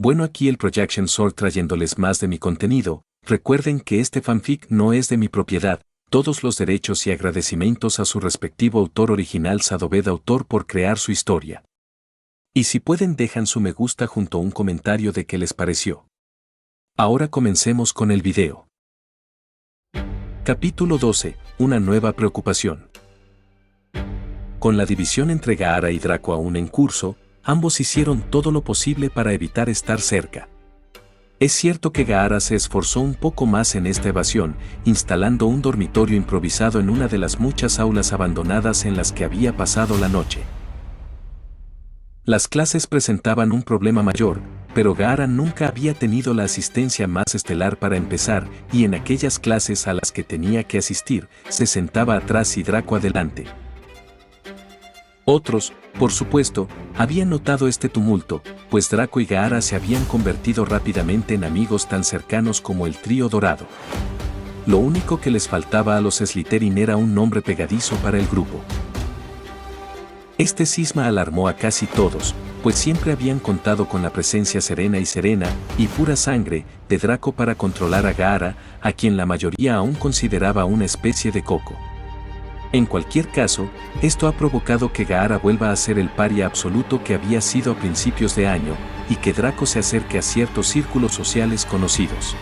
Bueno, aquí el Projection Sword trayéndoles más de mi contenido. Recuerden que este fanfic no es de mi propiedad, todos los derechos y agradecimientos a su respectivo autor original Sadoved autor por crear su historia. Y si pueden dejan su me gusta junto a un comentario de qué les pareció. Ahora comencemos con el video. Capítulo 12. Una nueva preocupación. Con la división entre Gaara y Draco aún en curso, ambos hicieron todo lo posible para evitar estar cerca. Es cierto que Gaara se esforzó un poco más en esta evasión, instalando un dormitorio improvisado en una de las muchas aulas abandonadas en las que había pasado la noche. Las clases presentaban un problema mayor, pero Gaara nunca había tenido la asistencia más estelar para empezar, y en aquellas clases a las que tenía que asistir, se sentaba atrás y Draco adelante. Otros, por supuesto, habían notado este tumulto, pues Draco y Gaara se habían convertido rápidamente en amigos tan cercanos como el trío dorado. Lo único que les faltaba a los Slytherin era un nombre pegadizo para el grupo. Este cisma alarmó a casi todos, pues siempre habían contado con la presencia serena y pura sangre de Draco para controlar a Gaara, a quien la mayoría aún consideraba una especie de coco. En cualquier caso, esto ha provocado que Gaara vuelva a ser el paria absoluto que había sido a principios de año, y que Draco se acerque a ciertos círculos sociales conocidos.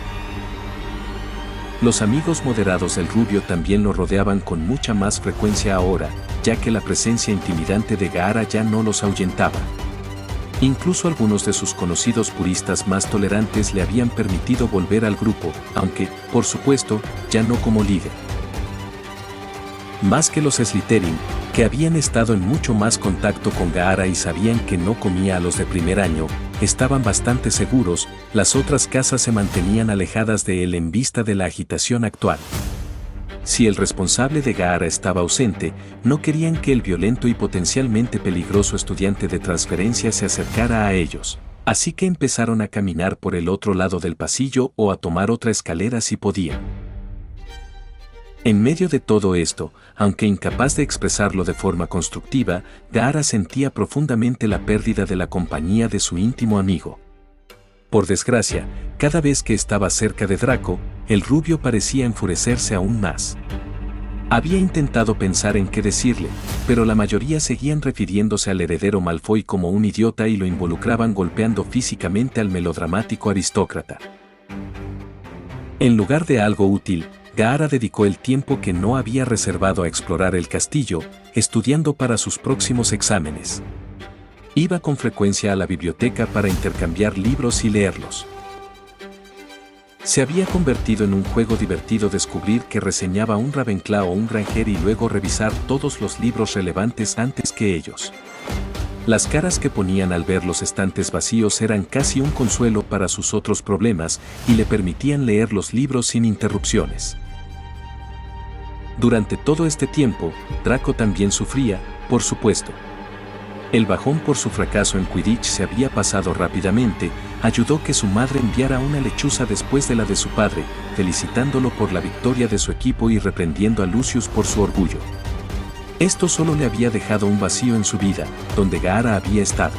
Los amigos moderados del rubio también lo rodeaban con mucha más frecuencia ahora, ya que la presencia intimidante de Gaara ya no los ahuyentaba. Incluso algunos de sus conocidos puristas más tolerantes le habían permitido volver al grupo, aunque, por supuesto, ya no como líder. Más que los Slytherin, que habían estado en mucho más contacto con Gaara y sabían que no comía a los de primer año, estaban bastante seguros, las otras casas se mantenían alejadas de él en vista de la agitación actual. Si el responsable de Gaara estaba ausente, no querían que el violento y potencialmente peligroso estudiante de transferencia se acercara a ellos, así que empezaron a caminar por el otro lado del pasillo o a tomar otra escalera si podían. En medio de todo esto, aunque incapaz de expresarlo de forma constructiva, Gaara sentía profundamente la pérdida de la compañía de su íntimo amigo. Por desgracia, cada vez que estaba cerca de Draco, el rubio parecía enfurecerse aún más. Había intentado pensar en qué decirle, pero la mayoría seguían refiriéndose al heredero Malfoy como un idiota y lo involucraban golpeando físicamente al melodramático aristócrata. En lugar de algo útil, Gaara dedicó el tiempo que no había reservado a explorar el castillo, estudiando para sus próximos exámenes. Iba con frecuencia a la biblioteca para intercambiar libros y leerlos. Se había convertido en un juego divertido descubrir que reseñaba un Ravenclaw o un Granger y luego revisar todos los libros relevantes antes que ellos. Las caras que ponían al ver los estantes vacíos eran casi un consuelo para sus otros problemas y le permitían leer los libros sin interrupciones. Durante todo este tiempo, Draco también sufría, por supuesto. El bajón por su fracaso en Quidditch se había pasado rápidamente, ayudó que su madre enviara una lechuza después de la de su padre, felicitándolo por la victoria de su equipo y reprendiendo a Lucius por su orgullo. Esto solo le había dejado un vacío en su vida, donde Gaara había estado.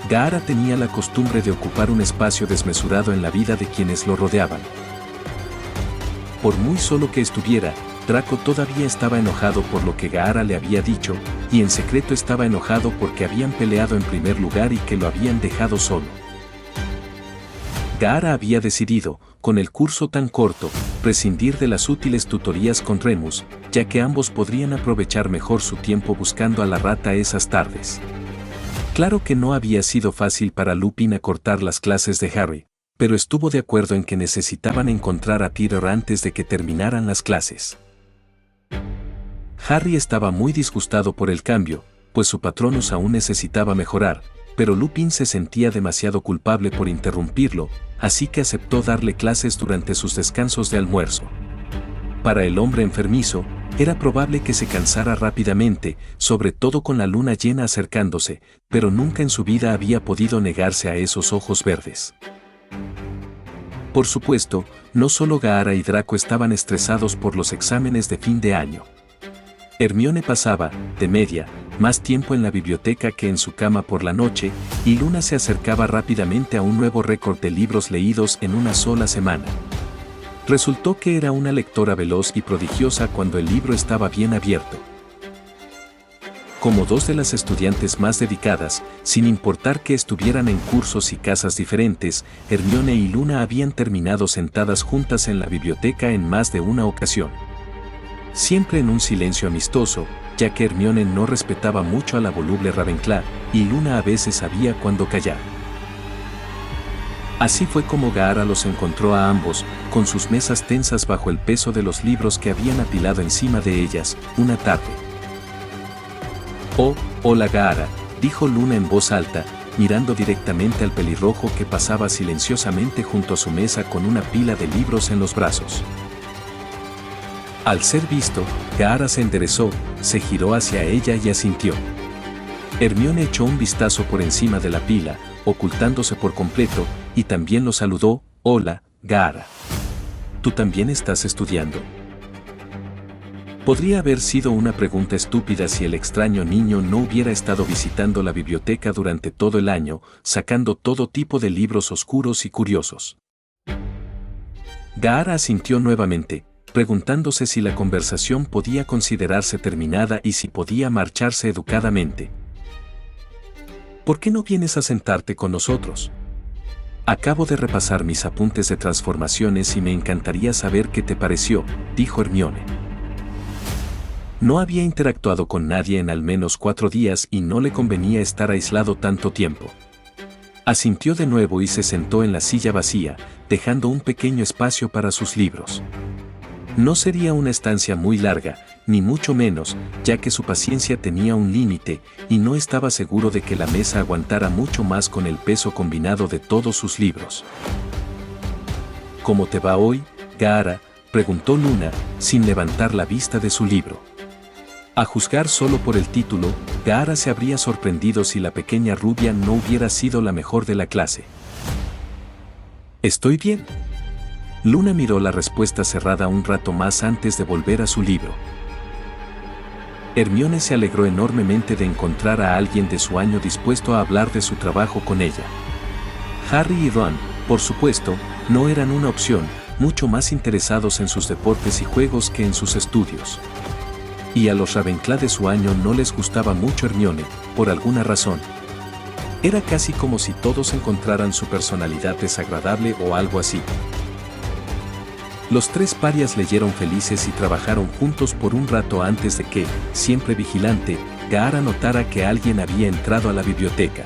Gaara tenía la costumbre de ocupar un espacio desmesurado en la vida de quienes lo rodeaban. Por muy solo que estuviera, Draco todavía estaba enojado por lo que Gaara le había dicho, y en secreto estaba enojado porque habían peleado en primer lugar y que lo habían dejado solo. Gaara había decidido, con el curso tan corto, prescindir de las útiles tutorías con Remus, ya que ambos podrían aprovechar mejor su tiempo buscando a la rata esas tardes. Claro que no había sido fácil para Lupin acortar las clases de Harry, pero estuvo de acuerdo en que necesitaban encontrar a Peter antes de que terminaran las clases. Harry estaba muy disgustado por el cambio, pues su Patronus aún necesitaba mejorar, pero Lupin se sentía demasiado culpable por interrumpirlo, así que aceptó darle clases durante sus descansos de almuerzo. Para el hombre enfermizo, era probable que se cansara rápidamente, sobre todo con la luna llena acercándose, pero nunca en su vida había podido negarse a esos ojos verdes. Por supuesto, no solo Gaara y Draco estaban estresados por los exámenes de fin de año. Hermione pasaba, de media, más tiempo en la biblioteca que en su cama por la noche, y Luna se acercaba rápidamente a un nuevo récord de libros leídos en una sola semana. Resultó que era una lectora veloz y prodigiosa cuando el libro estaba bien abierto. Como dos de las estudiantes más dedicadas, sin importar que estuvieran en cursos y casas diferentes, Hermione y Luna habían terminado sentadas juntas en la biblioteca en más de una ocasión. Siempre en un silencio amistoso, ya que Hermione no respetaba mucho a la voluble Ravenclaw, y Luna a veces sabía cuándo callar. Así fue como Gaara los encontró a ambos, con sus mesas tensas bajo el peso de los libros que habían apilado encima de ellas, una tarde. «Oh, hola Gaara», dijo Luna en voz alta, mirando directamente al pelirrojo que pasaba silenciosamente junto a su mesa con una pila de libros en los brazos. Al ser visto, Gaara se enderezó, se giró hacia ella y asintió. Hermione echó un vistazo por encima de la pila, ocultándose por completo, y también lo saludó. «Hola, Gaara. ¿Tú también estás estudiando?» Podría haber sido una pregunta estúpida si el extraño niño no hubiera estado visitando la biblioteca durante todo el año, sacando todo tipo de libros oscuros y curiosos. Gaara asintió nuevamente, preguntándose si la conversación podía considerarse terminada y si podía marcharse educadamente. «¿Por qué no vienes a sentarte con nosotros? Acabo de repasar mis apuntes de transformaciones y me encantaría saber qué te pareció», dijo Hermione. No había interactuado con nadie en al menos 4 días y no le convenía estar aislado tanto tiempo. Asintió de nuevo y se sentó en la silla vacía, dejando un pequeño espacio para sus libros. No sería una estancia muy larga, ni mucho menos, ya que su paciencia tenía un límite, y no estaba seguro de que la mesa aguantara mucho más con el peso combinado de todos sus libros. «¿Cómo te va hoy, Gaara?», preguntó Luna, sin levantar la vista de su libro. A juzgar solo por el título, Gaara se habría sorprendido si la pequeña rubia no hubiera sido la mejor de la clase. «Estoy bien». Luna miró la respuesta cerrada un rato más antes de volver a su libro. Hermione se alegró enormemente de encontrar a alguien de su año dispuesto a hablar de su trabajo con ella. Harry y Ron, por supuesto, no eran una opción, mucho más interesados en sus deportes y juegos que en sus estudios. Y a los Ravenclaw de su año no les gustaba mucho Hermione, por alguna razón. Era casi como si todos encontraran su personalidad desagradable o algo así. Los 3 parias leyeron felices y trabajaron juntos por un rato antes de que, siempre vigilante, Gaara notara que alguien había entrado a la biblioteca.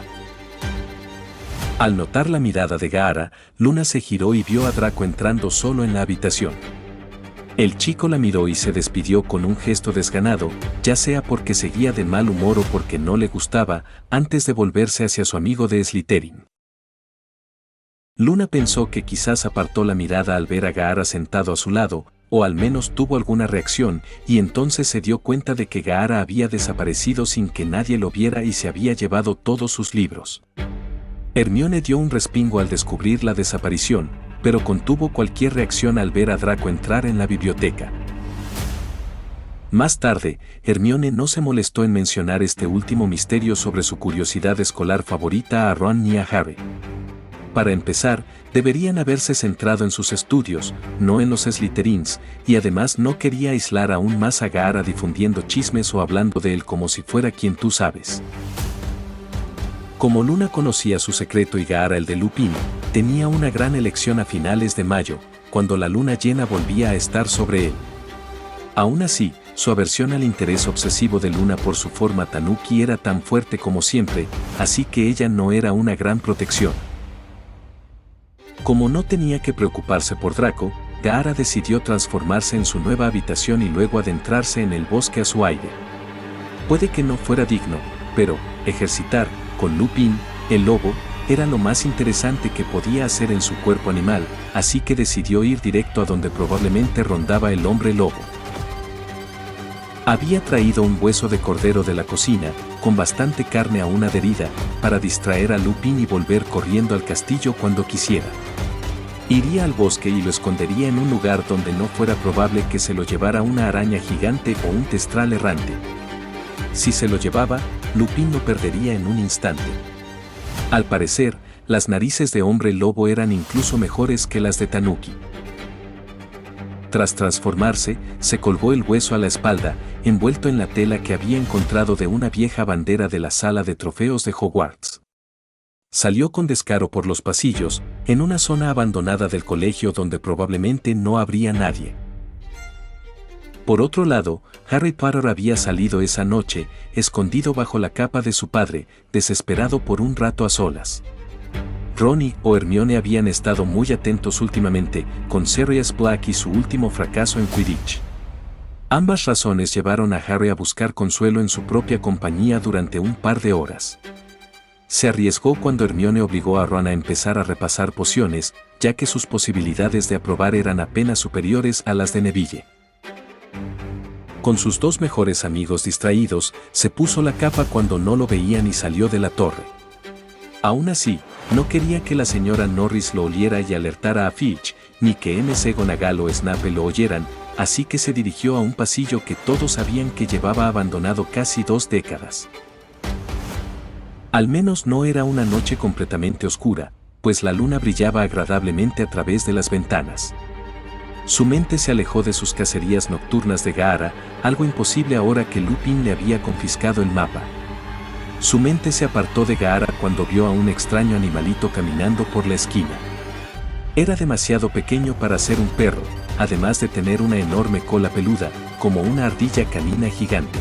Al notar la mirada de Gaara, Luna se giró y vio a Draco entrando solo en la habitación. El chico la miró y se despidió con un gesto desganado, ya sea porque seguía de mal humor o porque no le gustaba, antes de volverse hacia su amigo de Slytherin. Luna pensó que quizás apartó la mirada al ver a Gaara sentado a su lado, o al menos tuvo alguna reacción, y entonces se dio cuenta de que Gaara había desaparecido sin que nadie lo viera y se había llevado todos sus libros. Hermione dio un respingo al descubrir la desaparición, pero contuvo cualquier reacción al ver a Draco entrar en la biblioteca. Más tarde, Hermione no se molestó en mencionar este último misterio sobre su curiosidad escolar favorita a Ron ni a Harry. Para empezar, deberían haberse centrado en sus estudios, no en los Slytherins, y además no quería aislar aún más a Gaara difundiendo chismes o hablando de él como si fuera quien tú sabes. Como Luna conocía su secreto y Gaara el de Lupin, tenía una gran elección a finales de mayo, cuando la luna llena volvía a estar sobre él. Aún así, su aversión al interés obsesivo de Luna por su forma tanuki era tan fuerte como siempre, así que ella no era una gran protección. Como no tenía que preocuparse por Draco, Gaara decidió transformarse en su nueva habitación y luego adentrarse en el bosque a su aire. Puede que no fuera digno, pero ejercitar, con Lupin, el lobo, era lo más interesante que podía hacer en su cuerpo animal, así que decidió ir directo a donde probablemente rondaba el hombre lobo. Había traído un hueso de cordero de la cocina, con bastante carne aún adherida, para distraer a Lupin y volver corriendo al castillo cuando quisiera. Iría al bosque y lo escondería en un lugar donde no fuera probable que se lo llevara una araña gigante o un testral errante. Si se lo llevaba, Lupin lo perdería en un instante. Al parecer, las narices de hombre lobo eran incluso mejores que las de Tanuki. Tras transformarse, se colgó el hueso a la espalda, envuelto en la tela que había encontrado de una vieja bandera de la sala de trofeos de Hogwarts. Salió con descaro por los pasillos, en una zona abandonada del colegio donde probablemente no habría nadie. Por otro lado, Harry Potter había salido esa noche, escondido bajo la capa de su padre, desesperado por un rato a solas. Ron o Hermione habían estado muy atentos últimamente, con Sirius Black y su último fracaso en Quidditch. Ambas razones llevaron a Harry a buscar consuelo en su propia compañía durante un par de horas. Se arriesgó cuando Hermione obligó a Ron a empezar a repasar pociones, ya que sus posibilidades de aprobar eran apenas superiores a las de Neville. Con sus dos mejores amigos distraídos, se puso la capa cuando no lo veían y salió de la torre. Aún así, no quería que la señora Norris lo oliera y alertara a Filch, ni que McGonagall o Snape lo oyeran, así que se dirigió a un pasillo que todos sabían que llevaba abandonado casi 2 décadas. Al menos no era una noche completamente oscura, pues la luna brillaba agradablemente a través de las ventanas. Su mente se alejó de sus cacerías nocturnas de Gaara, algo imposible ahora que Lupin le había confiscado el mapa. Su mente se apartó de Gaara cuando vio a un extraño animalito caminando por la esquina. Era demasiado pequeño para ser un perro, además de tener una enorme cola peluda, como una ardilla canina gigante.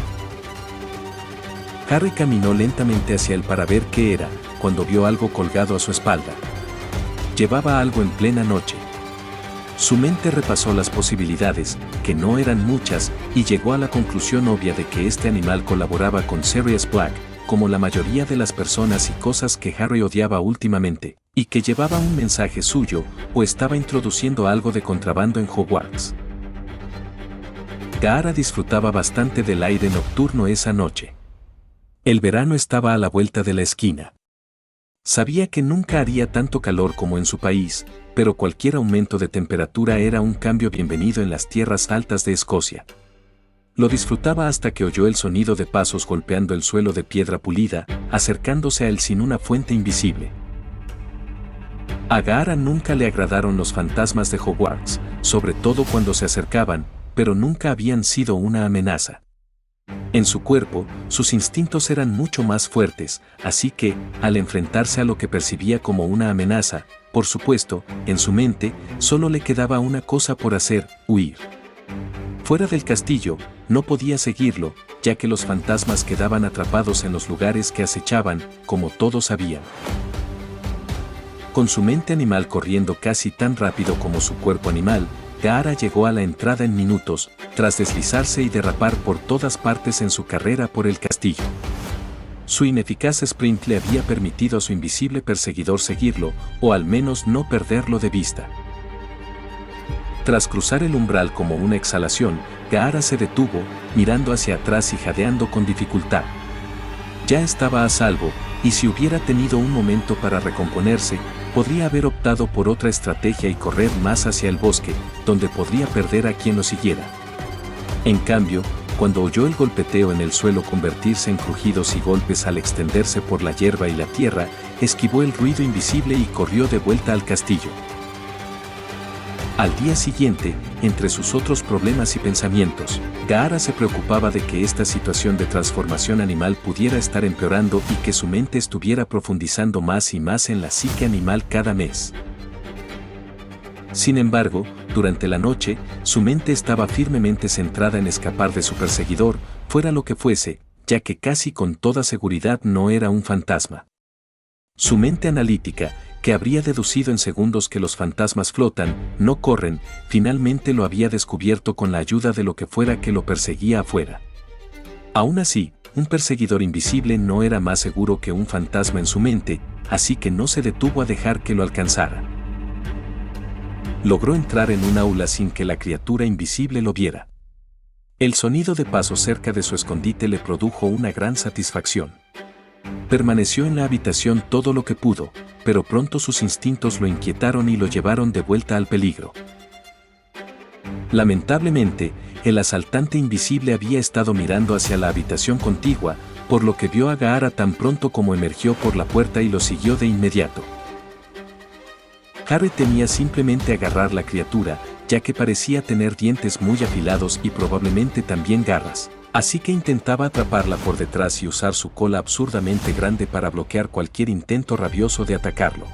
Harry caminó lentamente hacia él para ver qué era, cuando vio algo colgado a su espalda. Llevaba algo en plena noche. Su mente repasó las posibilidades, que no eran muchas, y llegó a la conclusión obvia de que este animal colaboraba con Sirius Black, como la mayoría de las personas y cosas que Harry odiaba últimamente, y que llevaba un mensaje suyo, o estaba introduciendo algo de contrabando en Hogwarts. Gaara disfrutaba bastante del aire nocturno esa noche. El verano estaba a la vuelta de la esquina. Sabía que nunca haría tanto calor como en su país, pero cualquier aumento de temperatura era un cambio bienvenido en las tierras altas de Escocia. Lo disfrutaba hasta que oyó el sonido de pasos golpeando el suelo de piedra pulida, acercándose a él sin una fuente invisible. A Gaara nunca le agradaron los fantasmas de Hogwarts, sobre todo cuando se acercaban, pero nunca habían sido una amenaza. En su cuerpo, sus instintos eran mucho más fuertes, así que, al enfrentarse a lo que percibía como una amenaza, por supuesto, en su mente, solo le quedaba una cosa por hacer: huir. Fuera del castillo, no podía seguirlo, ya que los fantasmas quedaban atrapados en los lugares que acechaban, como todos sabían. Con su mente animal corriendo casi tan rápido como su cuerpo animal, Gaara llegó a la entrada en minutos, tras deslizarse y derrapar por todas partes en su carrera por el castillo. Su ineficaz sprint le había permitido a su invisible perseguidor seguirlo, o al menos no perderlo de vista. Tras cruzar el umbral como una exhalación, Gaara se detuvo, mirando hacia atrás y jadeando con dificultad. Ya estaba a salvo, y si hubiera tenido un momento para recomponerse, podría haber optado por otra estrategia y correr más hacia el bosque, donde podría perder a quien lo siguiera. En cambio, cuando oyó el golpeteo en el suelo convertirse en crujidos y golpes al extenderse por la hierba y la tierra, esquivó el ruido invisible y corrió de vuelta al castillo. Al día siguiente, entre sus otros problemas y pensamientos, Gaara se preocupaba de que esta situación de transformación animal pudiera estar empeorando y que su mente estuviera profundizando más y más en la psique animal cada mes. Sin embargo, durante la noche, su mente estaba firmemente centrada en escapar de su perseguidor, fuera lo que fuese, ya que casi con toda seguridad no era un fantasma. Su mente analítica, que habría deducido en segundos que los fantasmas flotan, no corren, finalmente lo había descubierto con la ayuda de lo que fuera que lo perseguía afuera. Aún así, un perseguidor invisible no era más seguro que un fantasma en su mente, así que no se detuvo a dejar que lo alcanzara. Logró entrar en un aula sin que la criatura invisible lo viera. El sonido de pasos cerca de su escondite le produjo una gran satisfacción. Permaneció en la habitación todo lo que pudo, pero pronto sus instintos lo inquietaron y lo llevaron de vuelta al peligro. Lamentablemente, el asaltante invisible había estado mirando hacia la habitación contigua, por lo que vio a Gaara tan pronto como emergió por la puerta y lo siguió de inmediato. Harry temía simplemente agarrar la criatura, ya que parecía tener dientes muy afilados y probablemente también garras, así que intentaba atraparla por detrás y usar su cola absurdamente grande para bloquear cualquier intento rabioso de atacarlo.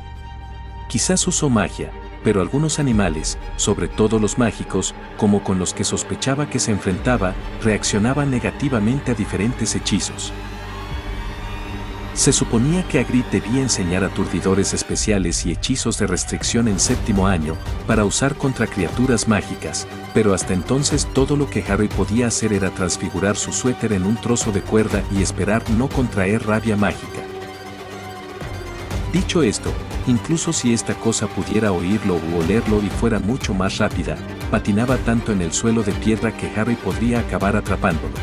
Quizás usó magia, pero algunos animales, sobre todo los mágicos, como con los que sospechaba que se enfrentaba, reaccionaban negativamente a diferentes hechizos. Se suponía que Hagrid debía enseñar aturdidores especiales y hechizos de restricción en séptimo año, para usar contra criaturas mágicas, pero hasta entonces todo lo que Harry podía hacer era transfigurar su suéter en un trozo de cuerda y esperar no contraer rabia mágica. Dicho esto, incluso si esta cosa pudiera oírlo u olerlo y fuera mucho más rápida, patinaba tanto en el suelo de piedra que Harry podría acabar atrapándolo.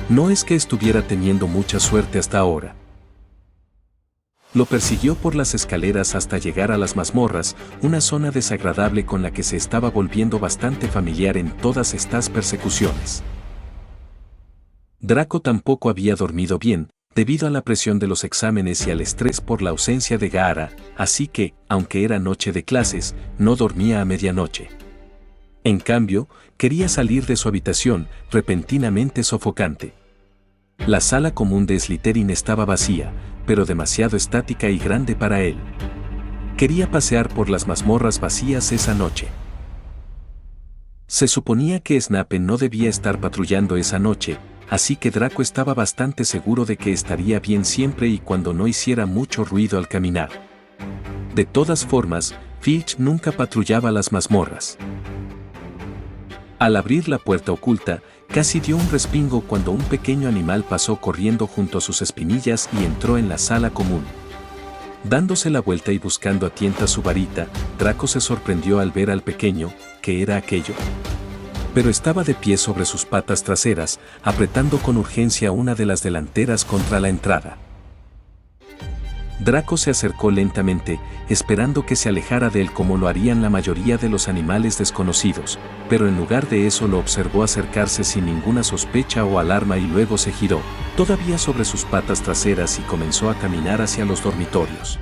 No es que estuviera teniendo mucha suerte hasta ahora. Lo persiguió por las escaleras hasta llegar a las mazmorras, una zona desagradable con la que se estaba volviendo bastante familiar en todas estas persecuciones. Draco tampoco había dormido bien, debido a la presión de los exámenes y al estrés por la ausencia de Gaara, así que, aunque era noche de clases, no dormía a medianoche. En cambio, quería salir de su habitación, repentinamente sofocante. La sala común de Slytherin estaba vacía, pero demasiado estática y grande para él. Quería pasear por las mazmorras vacías esa noche. Se suponía que Snape no debía estar patrullando esa noche, así que Draco estaba bastante seguro de que estaría bien siempre y cuando no hiciera mucho ruido al caminar. De todas formas, Filch nunca patrullaba las mazmorras. Al abrir la puerta oculta, casi dio un respingo cuando un pequeño animal pasó corriendo junto a sus espinillas y entró en la sala común. Dándose la vuelta y buscando a tientas su varita, Draco se sorprendió al ver al pequeño. ¿Qué era aquello? Pero estaba de pie sobre sus patas traseras, apretando con urgencia una de las delanteras contra la entrada. Draco se acercó lentamente, esperando que se alejara de él como lo harían la mayoría de los animales desconocidos, pero en lugar de eso lo observó acercarse sin ninguna sospecha o alarma y luego se giró, todavía sobre sus patas traseras y comenzó a caminar hacia los dormitorios.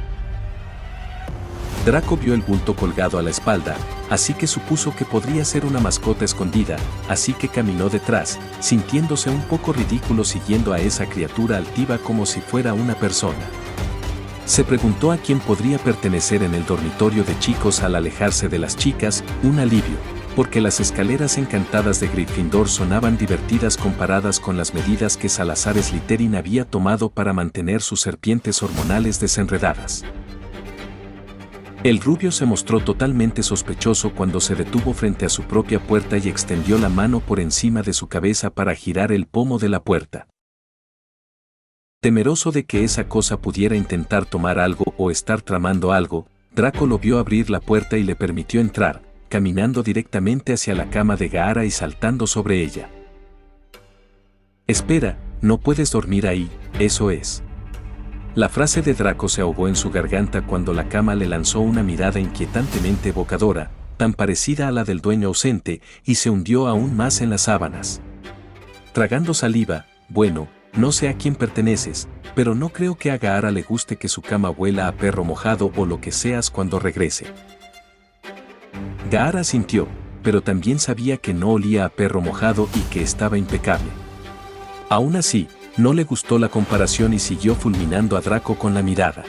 Draco vio el bulto colgado a la espalda, así que supuso que podría ser una mascota escondida, así que caminó detrás, sintiéndose un poco ridículo siguiendo a esa criatura altiva como si fuera una persona. Se preguntó a quién podría pertenecer en el dormitorio de chicos al alejarse de las chicas, un alivio, porque las escaleras encantadas de Gryffindor sonaban divertidas comparadas con las medidas que Salazar Slytherin había tomado para mantener sus serpientes hormonales desenredadas. El rubio se mostró totalmente sospechoso cuando se detuvo frente a su propia puerta y extendió la mano por encima de su cabeza para girar el pomo de la puerta. Temeroso de que esa cosa pudiera intentar tomar algo o estar tramando algo, Draco lo vio abrir la puerta y le permitió entrar, caminando directamente hacia la cama de Gaara y saltando sobre ella. «Espera, no puedes dormir ahí, eso es». La frase de Draco se ahogó en su garganta cuando la cama le lanzó una mirada inquietantemente evocadora, tan parecida a la del dueño ausente, y se hundió aún más en las sábanas. Tragando saliva, «Bueno, no sé a quién perteneces, pero no creo que a Gaara le guste que su cama huela a perro mojado o lo que seas cuando regrese». Gaara sintió, pero también sabía que no olía a perro mojado y que estaba impecable. Aún así, no le gustó la comparación y siguió fulminando a Draco con la mirada.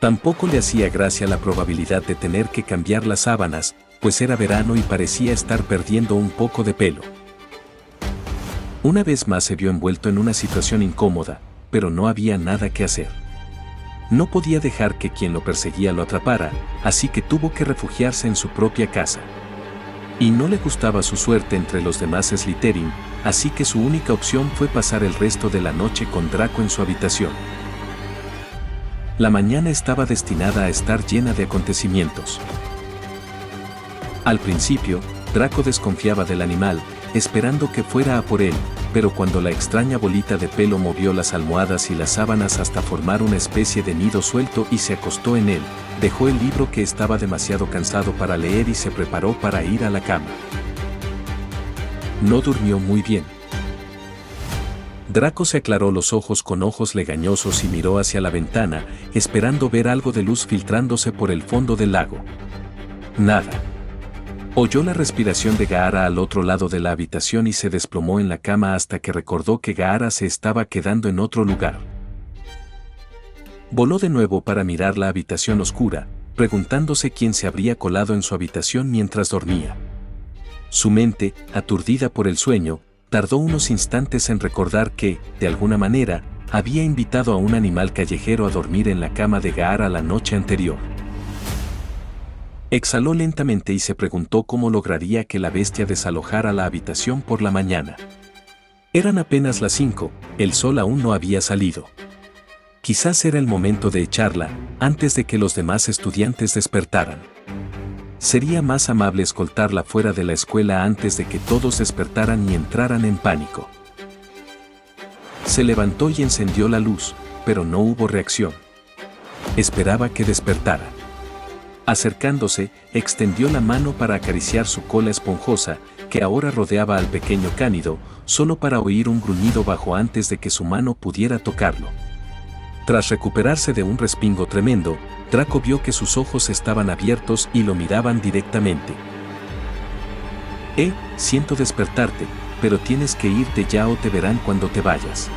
Tampoco le hacía gracia la probabilidad de tener que cambiar las sábanas, pues era verano y parecía estar perdiendo un poco de pelo. Una vez más se vio envuelto en una situación incómoda, pero no había nada que hacer. No podía dejar que quien lo perseguía lo atrapara, así que tuvo que refugiarse en su propia casa. Y no le gustaba su suerte entre los demás Slytherin, así que su única opción fue pasar el resto de la noche con Draco en su habitación. La mañana estaba destinada a estar llena de acontecimientos. Al principio, Draco desconfiaba del animal, esperando que fuera a por él, pero cuando la extraña bolita de pelo movió las almohadas y las sábanas hasta formar una especie de nido suelto y se acostó en él, dejó el libro que estaba demasiado cansado para leer y se preparó para ir a la cama. No durmió muy bien. Draco se aclaró los ojos con ojos legañosos y miró hacia la ventana, esperando ver algo de luz filtrándose por el fondo del lago. Nada. Oyó la respiración de Gaara al otro lado de la habitación y se desplomó en la cama hasta que recordó que Gaara se estaba quedando en otro lugar. Voló de nuevo para mirar la habitación oscura, preguntándose quién se habría colado en su habitación mientras dormía. Su mente, aturdida por el sueño, tardó unos instantes en recordar que, de alguna manera, había invitado a un animal callejero a dormir en la cama de Gaara la noche anterior. Exhaló lentamente y se preguntó cómo lograría que la bestia desalojara la habitación por la mañana. Eran apenas las 5, el sol aún no había salido. Quizás era el momento de echarla, antes de que los demás estudiantes despertaran. Sería más amable escoltarla fuera de la escuela antes de que todos despertaran y entraran en pánico. Se levantó y encendió la luz, pero no hubo reacción. Esperaba que despertara. Acercándose, extendió la mano para acariciar su cola esponjosa, que ahora rodeaba al pequeño cánido, solo para oír un gruñido bajo antes de que su mano pudiera tocarlo. Tras recuperarse de un respingo tremendo, Draco vio que sus ojos estaban abiertos y lo miraban directamente. Siento despertarte, pero tienes que irte ya o te verán cuando te vayas.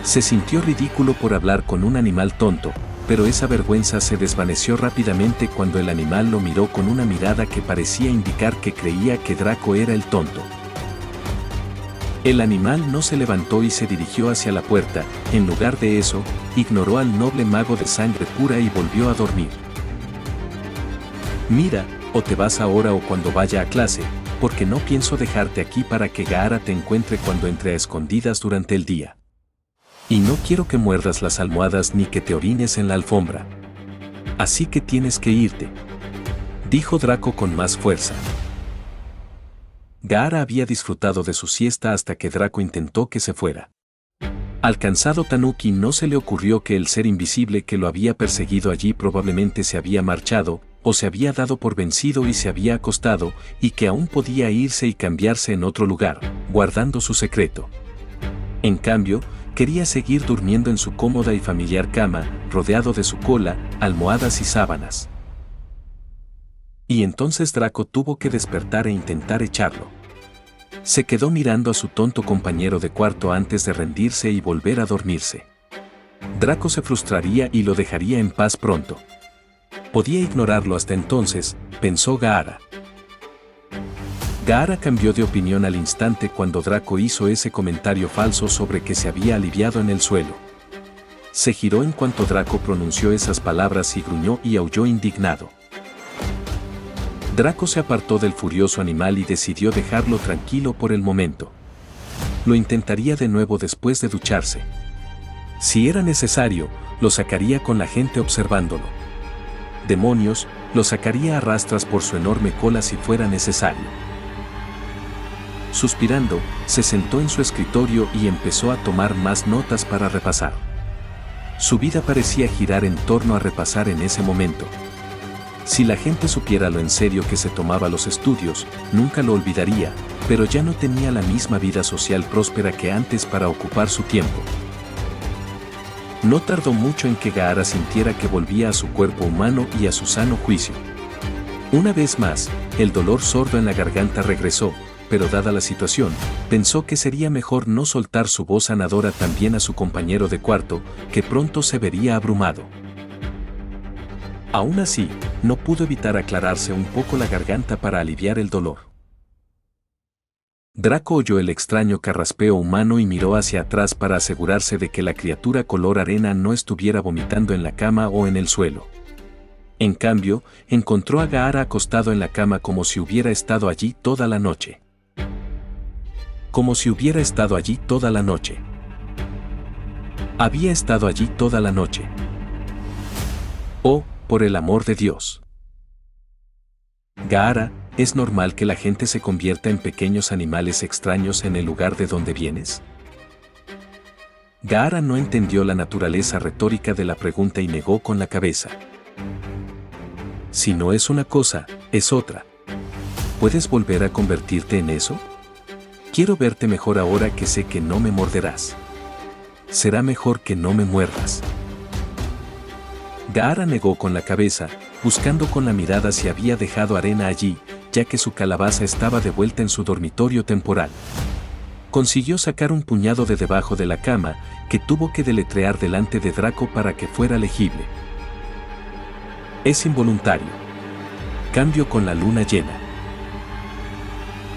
Se sintió ridículo por hablar con un animal tonto, pero esa vergüenza se desvaneció rápidamente cuando el animal lo miró con una mirada que parecía indicar que creía que Draco era el tonto. El animal no se levantó y se dirigió hacia la puerta, en lugar de eso, ignoró al noble mago de sangre pura y volvió a dormir. Mira, o te vas ahora o cuando vaya a clase, porque no pienso dejarte aquí para que Gaara te encuentre cuando entre a escondidas durante el día. Y no quiero que muerdas las almohadas ni que te orines en la alfombra. Así que tienes que irte, dijo Draco con más fuerza. Gaara había disfrutado de su siesta hasta que Draco intentó que se fuera. Al cansado Tanuki no se le ocurrió que el ser invisible que lo había perseguido allí probablemente se había marchado, o se había dado por vencido y se había acostado, y que aún podía irse y cambiarse en otro lugar, guardando su secreto. En cambio, quería seguir durmiendo en su cómoda y familiar cama, rodeado de su cola, almohadas y sábanas. Y entonces Draco tuvo que despertar e intentar echarlo. Se quedó mirando a su tonto compañero de cuarto antes de rendirse y volver a dormirse. Draco se frustraría y lo dejaría en paz pronto. Podía ignorarlo hasta entonces, pensó Gaara. Gaara cambió de opinión al instante cuando Draco hizo ese comentario falso sobre que se había aliviado en el suelo. Se giró en cuanto Draco pronunció esas palabras y gruñó y aulló indignado. Draco se apartó del furioso animal y decidió dejarlo tranquilo por el momento. Lo intentaría de nuevo después de ducharse. Si era necesario, lo sacaría con la gente observándolo. Demonios, lo sacaría a rastras por su enorme cola si fuera necesario. Suspirando, se sentó en su escritorio y empezó a tomar más notas para repasar. Su vida parecía girar en torno a repasar en ese momento. Si la gente supiera lo en serio que se tomaba los estudios, nunca lo olvidaría, pero ya no tenía la misma vida social próspera que antes para ocupar su tiempo. No tardó mucho en que Gaara sintiera que volvía a su cuerpo humano y a su sano juicio. Una vez más, el dolor sordo en la garganta regresó, pero dada la situación, pensó que sería mejor no soltar su voz sanadora también a su compañero de cuarto, que pronto se vería abrumado. Aún así, no pudo evitar aclararse un poco la garganta para aliviar el dolor. Draco oyó el extraño carraspeo humano y miró hacia atrás para asegurarse de que la criatura color arena no estuviera vomitando en la cama o en el suelo. En cambio, encontró a Gaara acostado en la cama como si hubiera estado allí toda la noche. Como si hubiera estado allí toda la noche. Había estado allí toda la noche. Oh, por el amor de Dios. Gaara, ¿es normal que la gente se convierta en pequeños animales extraños en el lugar de donde vienes? Gaara no entendió la naturaleza retórica de la pregunta y negó con la cabeza. Si no es una cosa, es otra. ¿Puedes volver a convertirte en eso? Quiero verte mejor ahora que sé que no me morderás. Será mejor que no me muerdas. Gaara negó con la cabeza, buscando con la mirada si había dejado arena allí, ya que su calabaza estaba de vuelta en su dormitorio temporal. Consiguió sacar un puñado de debajo de la cama, que tuvo que deletrear delante de Draco para que fuera legible. Es involuntario. Cambio con la luna llena.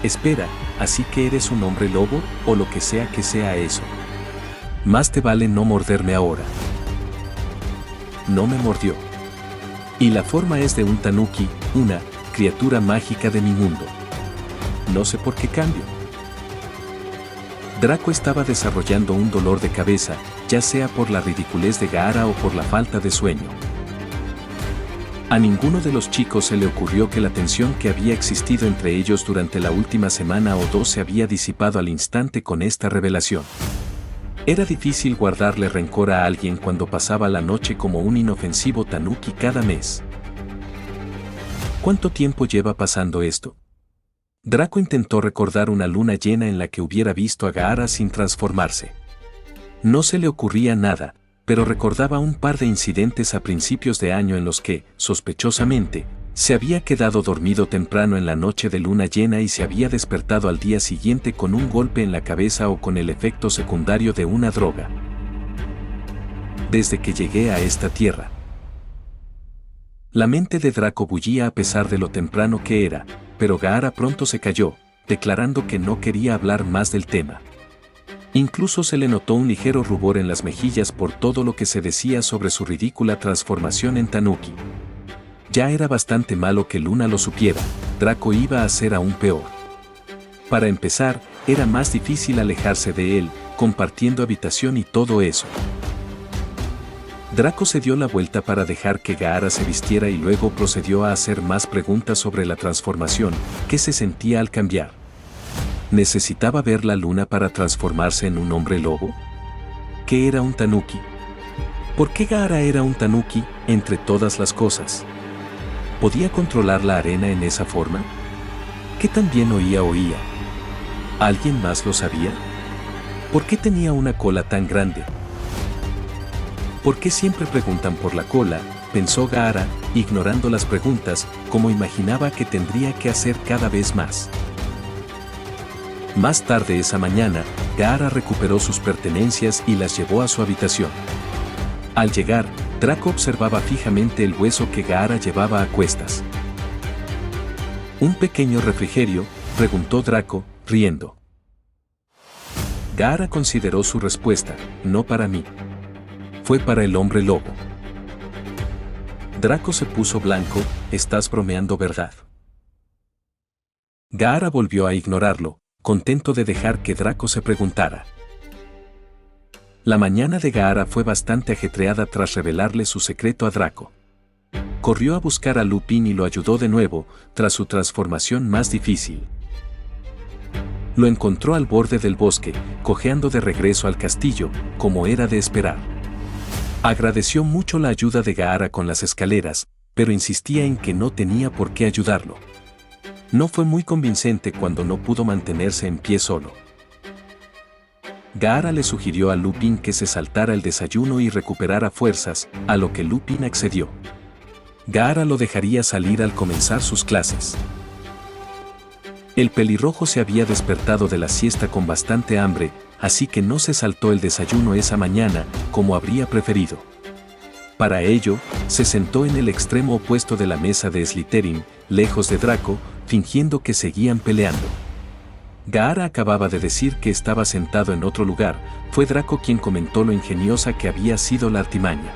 Espera, ¿así que eres un hombre lobo, o lo que sea eso? Más te vale no morderme ahora. No me mordió. Y la forma es de un tanuki, una criatura mágica de mi mundo. No sé por qué cambio. Draco estaba desarrollando un dolor de cabeza, ya sea por la ridiculez de Gaara o por la falta de sueño. A ninguno de los chicos se le ocurrió que la tensión que había existido entre ellos durante la última semana o dos se había disipado al instante con esta revelación. Era difícil guardarle rencor a alguien cuando pasaba la noche como un inofensivo tanuki cada mes. ¿Cuánto tiempo lleva pasando esto? Draco intentó recordar una luna llena en la que hubiera visto a Gaara sin transformarse. No se le ocurría nada, pero recordaba un par de incidentes a principios de año en los que, sospechosamente, se había quedado dormido temprano en la noche de luna llena y se había despertado al día siguiente con un golpe en la cabeza o con el efecto secundario de una droga. Desde que llegué a esta tierra. La mente de Draco bullía a pesar de lo temprano que era, pero Gaara pronto se calló, declarando que no quería hablar más del tema. Incluso se le notó un ligero rubor en las mejillas por todo lo que se decía sobre su ridícula transformación en tanuki. Ya era bastante malo que Luna lo supiera, Draco iba a ser aún peor. Para empezar, era más difícil alejarse de él, compartiendo habitación y todo eso. Draco se dio la vuelta para dejar que Gaara se vistiera y luego procedió a hacer más preguntas sobre la transformación, que se sentía al cambiar. ¿Necesitaba ver la luna para transformarse en un hombre lobo? ¿Qué era un tanuki? ¿Por qué Gaara era un tanuki, entre todas las cosas? ¿Podía controlar la arena en esa forma? ¿Qué tan bien oía? ¿Alguien más lo sabía? ¿Por qué tenía una cola tan grande? ¿Por qué siempre preguntan por la cola?, pensó Gaara, ignorando las preguntas, como imaginaba que tendría que hacer cada vez más. Más tarde esa mañana, Gaara recuperó sus pertenencias y las llevó a su habitación. Al llegar, Draco observaba fijamente el hueso que Gaara llevaba a cuestas. ¿Un pequeño refrigerio?, preguntó Draco, riendo. Gaara consideró su respuesta, no para mí. Fue para el hombre lobo. Draco se puso blanco, estás bromeando, ¿verdad? Gaara volvió a ignorarlo, contento de dejar que Draco se preguntara. La mañana de Gaara fue bastante ajetreada tras revelarle su secreto a Draco. Corrió a buscar a Lupin y lo ayudó de nuevo, tras su transformación más difícil. Lo encontró al borde del bosque, cojeando de regreso al castillo, como era de esperar. Agradeció mucho la ayuda de Gaara con las escaleras, pero insistía en que no tenía por qué ayudarlo. No fue muy convincente cuando no pudo mantenerse en pie solo. Gaara le sugirió a Lupin que se saltara el desayuno y recuperara fuerzas, a lo que Lupin accedió. Gaara lo dejaría salir al comenzar sus clases. El pelirrojo se había despertado de la siesta con bastante hambre, así que no se saltó el desayuno esa mañana, como habría preferido. Para ello, se sentó en el extremo opuesto de la mesa de Slytherin, lejos de Draco, fingiendo que seguían peleando. Gaara acababa de decir que estaba sentado en otro lugar, fue Draco quien comentó lo ingeniosa que había sido la artimaña.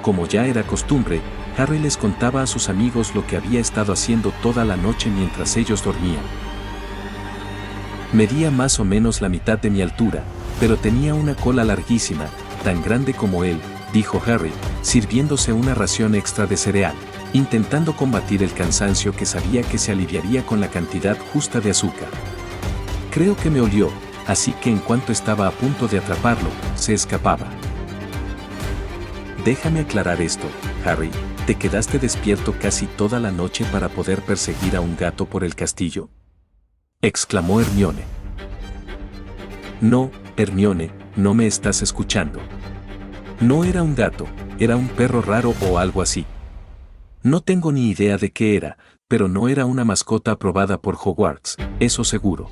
Como ya era costumbre, Harry les contaba a sus amigos lo que había estado haciendo toda la noche mientras ellos dormían. Medía más o menos la mitad de mi altura, pero tenía una cola larguísima, tan grande como él, dijo Harry, sirviéndose una ración extra de cereal, intentando combatir el cansancio que sabía que se aliviaría con la cantidad justa de azúcar. Creo que me olió, así que en cuanto estaba a punto de atraparlo, se escapaba. Déjame aclarar esto, Harry, ¿te quedaste despierto casi toda la noche para poder perseguir a un gato por el castillo? exclamó Hermione. No, Hermione, no me estás escuchando. No era un gato, era un perro raro o algo así. No tengo ni idea de qué era, pero no era una mascota aprobada por Hogwarts, eso seguro.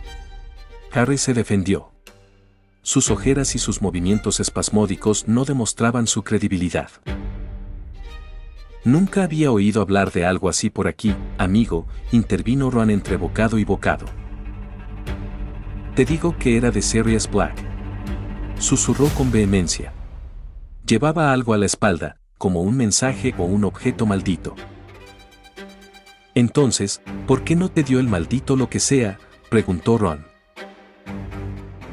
Harry se defendió. Sus ojeras y sus movimientos espasmódicos no demostraban su credibilidad. Nunca había oído hablar de algo así por aquí, amigo, intervino Ron entre bocado y bocado. Te digo que era de Sirius Black. Susurró con vehemencia. Llevaba algo a la espalda, como un mensaje o un objeto maldito. Entonces, ¿por qué no te dio el maldito lo que sea?, preguntó Ron.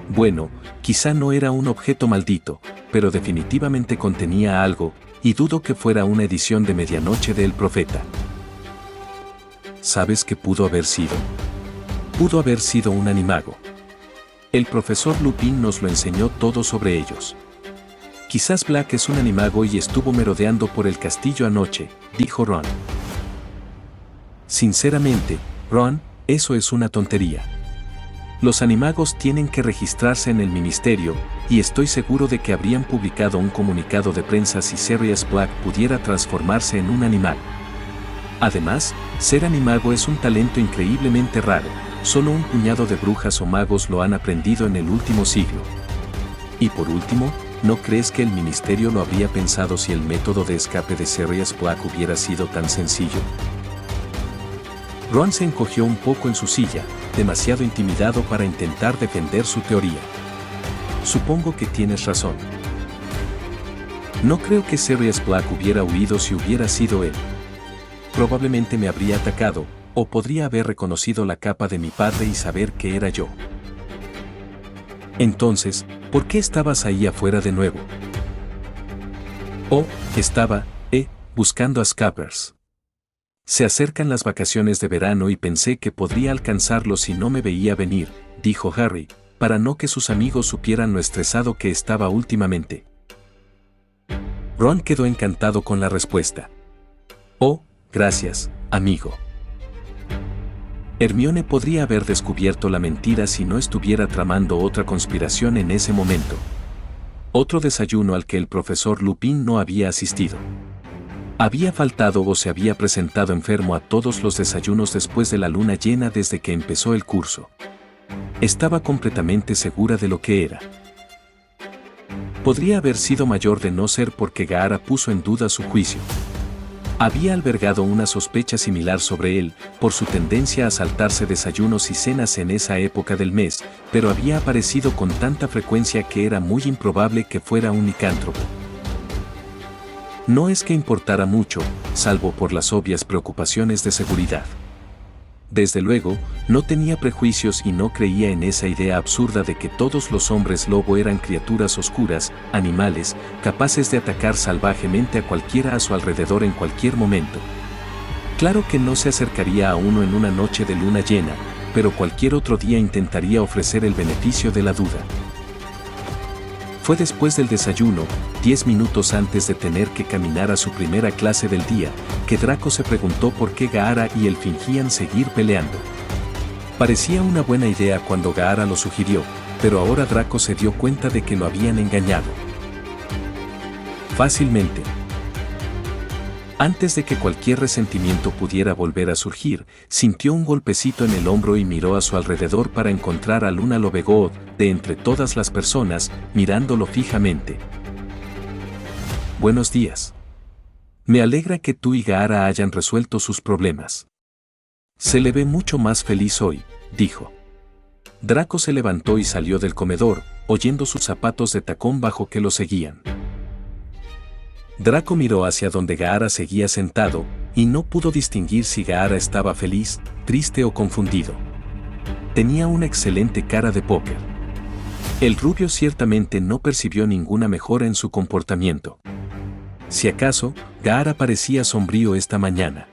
Bueno, quizá no era un objeto maldito, pero definitivamente contenía algo, y dudo que fuera una edición de medianoche de El Profeta. ¿Sabes qué pudo haber sido? Pudo haber sido un animago. El profesor Lupin nos lo enseñó todo sobre ellos. Quizás Black es un animago y estuvo merodeando por el castillo anoche, dijo Ron. Sinceramente, Ron, eso es una tontería. Los animagos tienen que registrarse en el ministerio, y estoy seguro de que habrían publicado un comunicado de prensa si Sirius Black pudiera transformarse en un animal. Además, ser animago es un talento increíblemente raro, solo un puñado de brujas o magos lo han aprendido en el último siglo. Y por último, ¿no crees que el ministerio lo habría pensado si el método de escape de Sirius Black hubiera sido tan sencillo? Ron se encogió un poco en su silla, demasiado intimidado para intentar defender su teoría. Supongo que tienes razón. No creo que Sirius Black hubiera huido si hubiera sido él. Probablemente me habría atacado, o podría haber reconocido la capa de mi padre y saber que era yo. Entonces, ¿por qué estabas ahí afuera de nuevo? Oh, estaba, buscando a Scabbers. Se acercan las vacaciones de verano y pensé que podría alcanzarlo si no me veía venir, dijo Harry, para no que sus amigos supieran lo estresado que estaba últimamente. Ron quedó encantado con la respuesta. Oh, gracias, amigo. Hermione podría haber descubierto la mentira si no estuviera tramando otra conspiración en ese momento. Otro desayuno al que el profesor Lupin no había asistido. Había faltado o se había presentado enfermo a todos los desayunos después de la luna llena desde que empezó el curso. Estaba completamente segura de lo que era. Podría haber sido mayor de no ser porque Gaara puso en duda su juicio. Había albergado una sospecha similar sobre él, por su tendencia a saltarse desayunos y cenas en esa época del mes, pero había aparecido con tanta frecuencia que era muy improbable que fuera un licántropo. No es que importara mucho, salvo por las obvias preocupaciones de seguridad. Desde luego, no tenía prejuicios y no creía en esa idea absurda de que todos los hombres lobo eran criaturas oscuras, animales, capaces de atacar salvajemente a cualquiera a su alrededor en cualquier momento. Claro que no se acercaría a uno en una noche de luna llena, pero cualquier otro día intentaría ofrecer el beneficio de la duda. Fue después del desayuno, 10 minutos antes de tener que caminar a su primera clase del día, que Draco se preguntó por qué Gaara y él fingían seguir peleando. Parecía una buena idea cuando Gaara lo sugirió, pero ahora Draco se dio cuenta de que lo habían engañado. Fácilmente. Antes de que cualquier resentimiento pudiera volver a surgir, sintió un golpecito en el hombro y miró a su alrededor para encontrar a Luna Lovegood, de entre todas las personas, mirándolo fijamente. Buenos días. Me alegra que tú y Gaara hayan resuelto sus problemas. Se le ve mucho más feliz hoy, dijo. Draco se levantó y salió del comedor, oyendo sus zapatos de tacón bajo que lo seguían. Draco miró hacia donde Gaara seguía sentado, y no pudo distinguir si Gaara estaba feliz, triste o confundido. Tenía una excelente cara de póker. El rubio ciertamente no percibió ninguna mejora en su comportamiento. Si acaso, Gaara parecía sombrío esta mañana.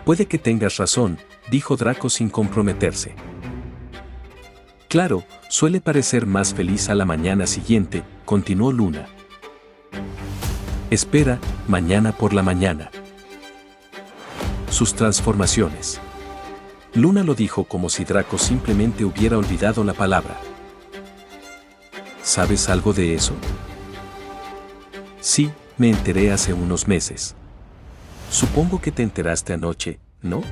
Puede que tengas razón, dijo Draco sin comprometerse. Claro, suele parecer más feliz a la mañana siguiente, continuó Luna. Espera, mañana por la mañana. Sus transformaciones. Luna lo dijo como si Draco simplemente hubiera olvidado la palabra. ¿Sabes algo de eso? Sí, me enteré hace unos meses. Supongo que te enteraste anoche, ¿no?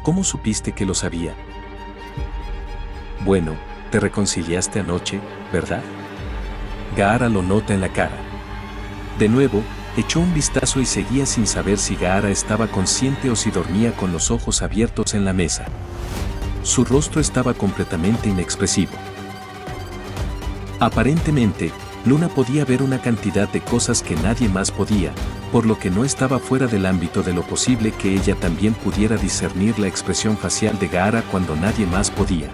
¿Cómo supiste que lo sabía? Bueno, te reconciliaste anoche, ¿verdad? Gaara lo nota en la cara. De nuevo, echó un vistazo y seguía sin saber si Gaara estaba consciente o si dormía con los ojos abiertos en la mesa. Su rostro estaba completamente inexpresivo. Aparentemente, Luna podía ver una cantidad de cosas que nadie más podía, por lo que no estaba fuera del ámbito de lo posible que ella también pudiera discernir la expresión facial de Gaara cuando nadie más podía.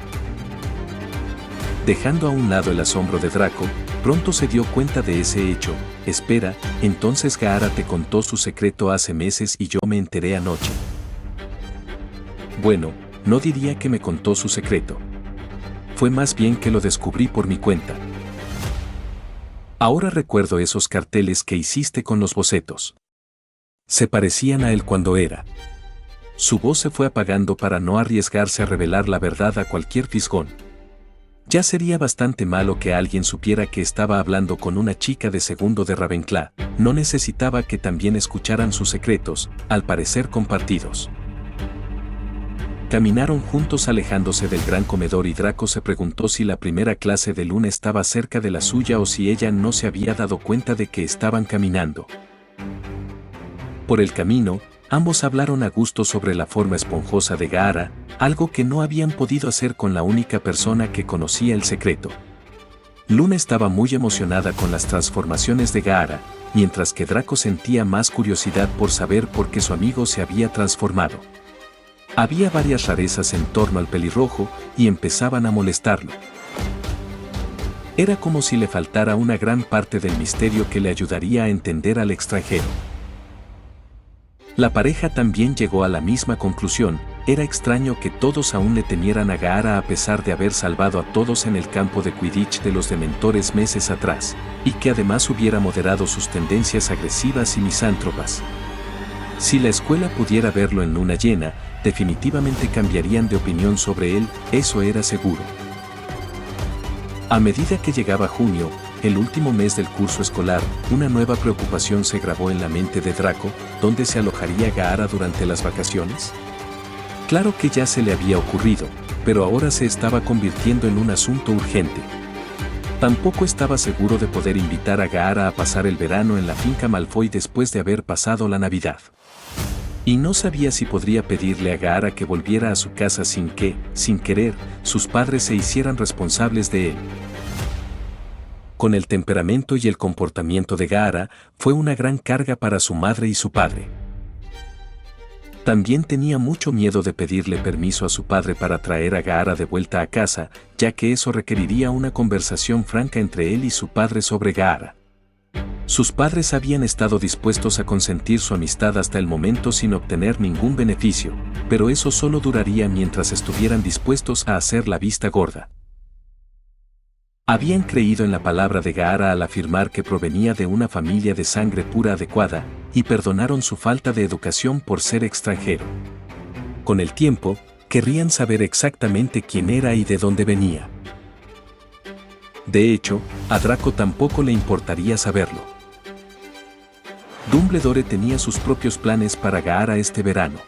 Dejando a un lado el asombro de Draco, pronto se dio cuenta de ese hecho. Espera, entonces Gaara te contó su secreto hace meses y yo me enteré anoche. Bueno, no diría que me contó su secreto. Fue más bien que lo descubrí por mi cuenta. Ahora recuerdo esos carteles que hiciste con los bocetos. Se parecían a él cuando era. Su voz se fue apagando para no arriesgarse a revelar la verdad a cualquier fisgón. Ya sería bastante malo que alguien supiera que estaba hablando con una chica de segundo de Ravenclaw. No necesitaba que también escucharan sus secretos, al parecer compartidos. Caminaron juntos alejándose del gran comedor y Draco se preguntó si la primera clase de Luna estaba cerca de la suya o si ella no se había dado cuenta de que estaban caminando. Por el camino, ambos hablaron a gusto sobre la forma esponjosa de Gaara, algo que no habían podido hacer con la única persona que conocía el secreto. Luna estaba muy emocionada con las transformaciones de Gaara, mientras que Draco sentía más curiosidad por saber por qué su amigo se había transformado. Había varias rarezas en torno al pelirrojo y empezaban a molestarlo. Era como si le faltara una gran parte del misterio que le ayudaría a entender al extranjero. La pareja también llegó a la misma conclusión. Era extraño que todos aún le temieran a Gaara a pesar de haber salvado a todos en el campo de Quidditch de los Dementores meses atrás, y que además hubiera moderado sus tendencias agresivas y misántropas. Si la escuela pudiera verlo en luna llena, definitivamente cambiarían de opinión sobre él, eso era seguro. A medida que llegaba junio, el último mes del curso escolar, una nueva preocupación se grabó en la mente de Draco. ¿Dónde se alojaría Gaara durante las vacaciones? Claro que ya se le había ocurrido, pero ahora se estaba convirtiendo en un asunto urgente. Tampoco estaba seguro de poder invitar a Gaara a pasar el verano en la finca Malfoy después de haber pasado la Navidad. Y no sabía si podría pedirle a Gaara que volviera a su casa sin que, sin querer, sus padres se hicieran responsables de él. Con el temperamento y el comportamiento de Gaara, fue una gran carga para su madre y su padre. También tenía mucho miedo de pedirle permiso a su padre para traer a Gaara de vuelta a casa, ya que eso requeriría una conversación franca entre él y su padre sobre Gaara. Sus padres habían estado dispuestos a consentir su amistad hasta el momento sin obtener ningún beneficio, pero eso solo duraría mientras estuvieran dispuestos a hacer la vista gorda. Habían creído en la palabra de Gaara al afirmar que provenía de una familia de sangre pura adecuada, y perdonaron su falta de educación por ser extranjero. Con el tiempo, querrían saber exactamente quién era y de dónde venía. De hecho, a Draco tampoco le importaría saberlo. Dumbledore tenía sus propios planes para Gaara este verano.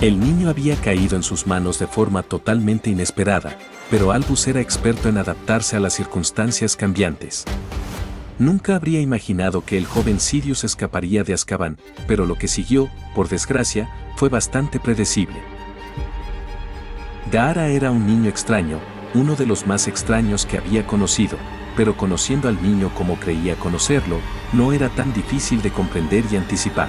El niño había caído en sus manos de forma totalmente inesperada, pero Albus era experto en adaptarse a las circunstancias cambiantes. Nunca habría imaginado que el joven Sirius escaparía de Azkaban, pero lo que siguió, por desgracia, fue bastante predecible. Gaara era un niño extraño, uno de los más extraños que había conocido, pero conociendo al niño como creía conocerlo, no era tan difícil de comprender y anticipar.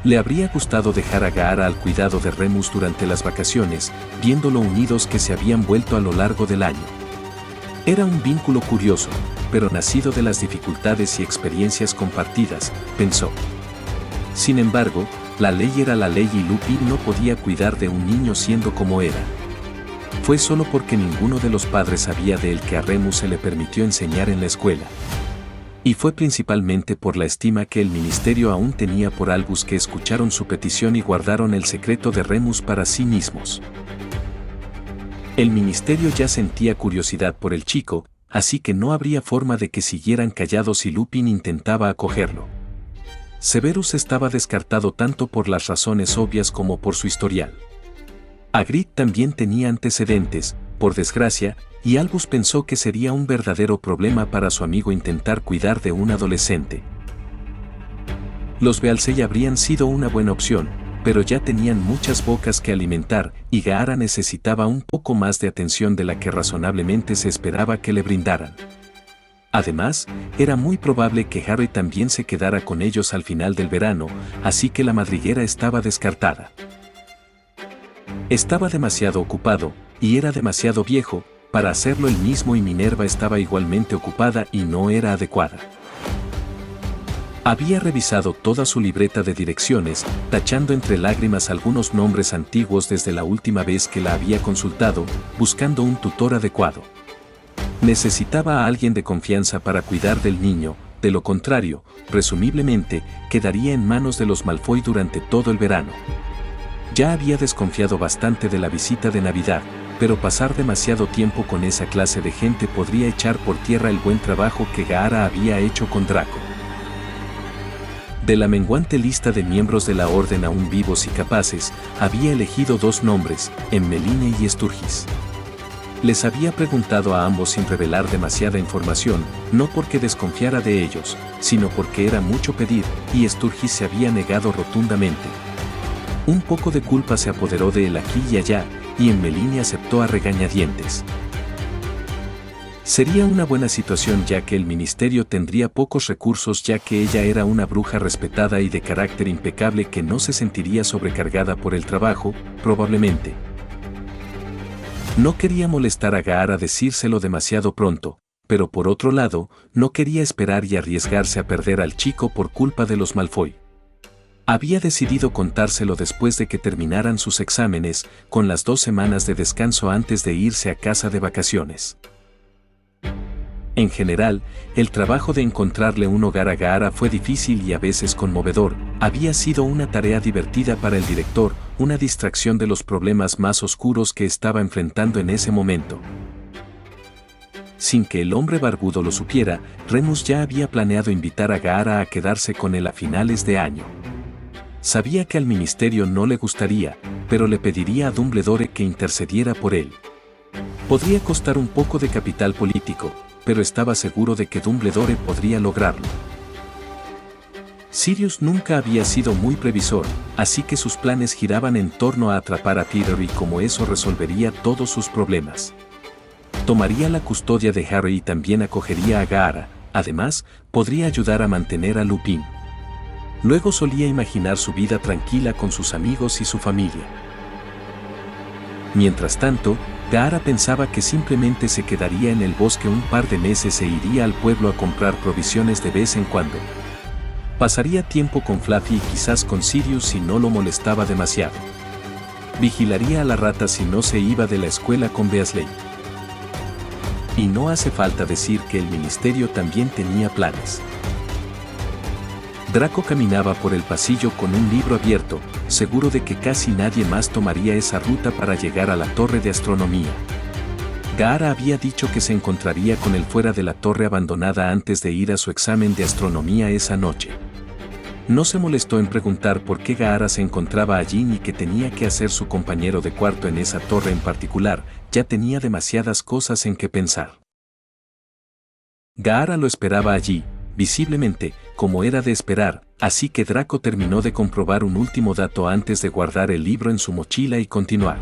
Le habría gustado dejar a Gaara al cuidado de Remus durante las vacaciones, viendo lo unidos que se habían vuelto a lo largo del año. Era un vínculo curioso, pero nacido de las dificultades y experiencias compartidas, pensó. Sin embargo, la ley era la ley y Lupin no podía cuidar de un niño siendo como era. Fue solo porque ninguno de los padres sabía de él que a Remus se le permitió enseñar en la escuela. Y fue principalmente por la estima que el ministerio aún tenía por Albus que escucharon su petición y guardaron el secreto de Remus para sí mismos. El ministerio ya sentía curiosidad por el chico, así que no habría forma de que siguieran callados si Lupin intentaba acogerlo. Severus estaba descartado tanto por las razones obvias como por su historial. Hagrid también tenía antecedentes, por desgracia, y Albus pensó que sería un verdadero problema para su amigo intentar cuidar de un adolescente. Los Weasley habrían sido una buena opción, pero ya tenían muchas bocas que alimentar y Gaara necesitaba un poco más de atención de la que razonablemente se esperaba que le brindaran. Además, era muy probable que Harry también se quedara con ellos al final del verano, así que la madriguera estaba descartada. Estaba demasiado ocupado, y era demasiado viejo, para hacerlo él mismo y Minerva estaba igualmente ocupada y no era adecuada. Había revisado toda su libreta de direcciones, tachando entre lágrimas algunos nombres antiguos desde la última vez que la había consultado, buscando un tutor adecuado. Necesitaba a alguien de confianza para cuidar del niño, de lo contrario, presumiblemente, quedaría en manos de los Malfoy durante todo el verano. Ya había desconfiado bastante de la visita de Navidad, pero pasar demasiado tiempo con esa clase de gente podría echar por tierra el buen trabajo que Gaara había hecho con Draco. De la menguante lista de miembros de la Orden aún vivos y capaces, había elegido 2 nombres, Emmeline y Sturgis. Les había preguntado a ambos sin revelar demasiada información, no porque desconfiara de ellos, sino porque era mucho pedir, y Sturgis se había negado rotundamente. Un poco de culpa se apoderó de él aquí y allá, y Emmeline aceptó a regañadientes. Sería una buena situación ya que el ministerio tendría pocos recursos ya que ella era una bruja respetada y de carácter impecable que no se sentiría sobrecargada por el trabajo, probablemente. No quería molestar a Gaara decírselo demasiado pronto, pero por otro lado, no quería esperar y arriesgarse a perder al chico por culpa de los Malfoy. Había decidido contárselo después de que terminaran sus exámenes, con las 2 semanas de descanso antes de irse a casa de vacaciones. En general, el trabajo de encontrarle un hogar a Gaara fue difícil y a veces conmovedor. Había sido una tarea divertida para el director, una distracción de los problemas más oscuros que estaba enfrentando en ese momento. Sin que el hombre barbudo lo supiera, Remus ya había planeado invitar a Gaara a quedarse con él a finales de año. Sabía que al ministerio no le gustaría, pero le pediría a Dumbledore que intercediera por él. Podría costar un poco de capital político, pero estaba seguro de que Dumbledore podría lograrlo. Sirius nunca había sido muy previsor, así que sus planes giraban en torno a atrapar a Peter y como eso resolvería todos sus problemas. Tomaría la custodia de Harry y también acogería a Gaara, además, podría ayudar a mantener a Lupin. Luego solía imaginar su vida tranquila con sus amigos y su familia. Mientras tanto, Gaara pensaba que simplemente se quedaría en el bosque un par de meses e iría al pueblo a comprar provisiones de vez en cuando. Pasaría tiempo con Fluffy y quizás con Sirius si no lo molestaba demasiado. Vigilaría a la rata si no se iba de la escuela con Weasley. Y no hace falta decir que el ministerio también tenía planes. Draco caminaba por el pasillo con un libro abierto, seguro de que casi nadie más tomaría esa ruta para llegar a la torre de astronomía. Gaara había dicho que se encontraría con él fuera de la torre abandonada antes de ir a su examen de astronomía esa noche. No se molestó en preguntar por qué Gaara se encontraba allí ni qué tenía que hacer su compañero de cuarto en esa torre en particular, ya tenía demasiadas cosas en que pensar. Gaara lo esperaba allí, visiblemente, como era de esperar, así que Draco terminó de comprobar un último dato antes de guardar el libro en su mochila y continuar.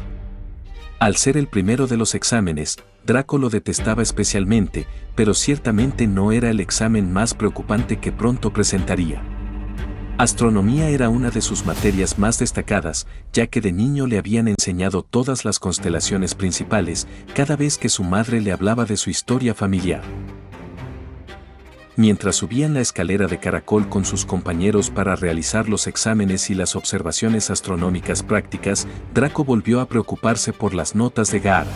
Al ser el primero de los exámenes, Draco lo detestaba especialmente, pero ciertamente no era el examen más preocupante que pronto presentaría. Astronomía era una de sus materias más destacadas, ya que de niño le habían enseñado todas las constelaciones principales, cada vez que su madre le hablaba de su historia familiar. Mientras subían la escalera de caracol con sus compañeros para realizar los exámenes y las observaciones astronómicas prácticas, Draco volvió a preocuparse por las notas de Gaara.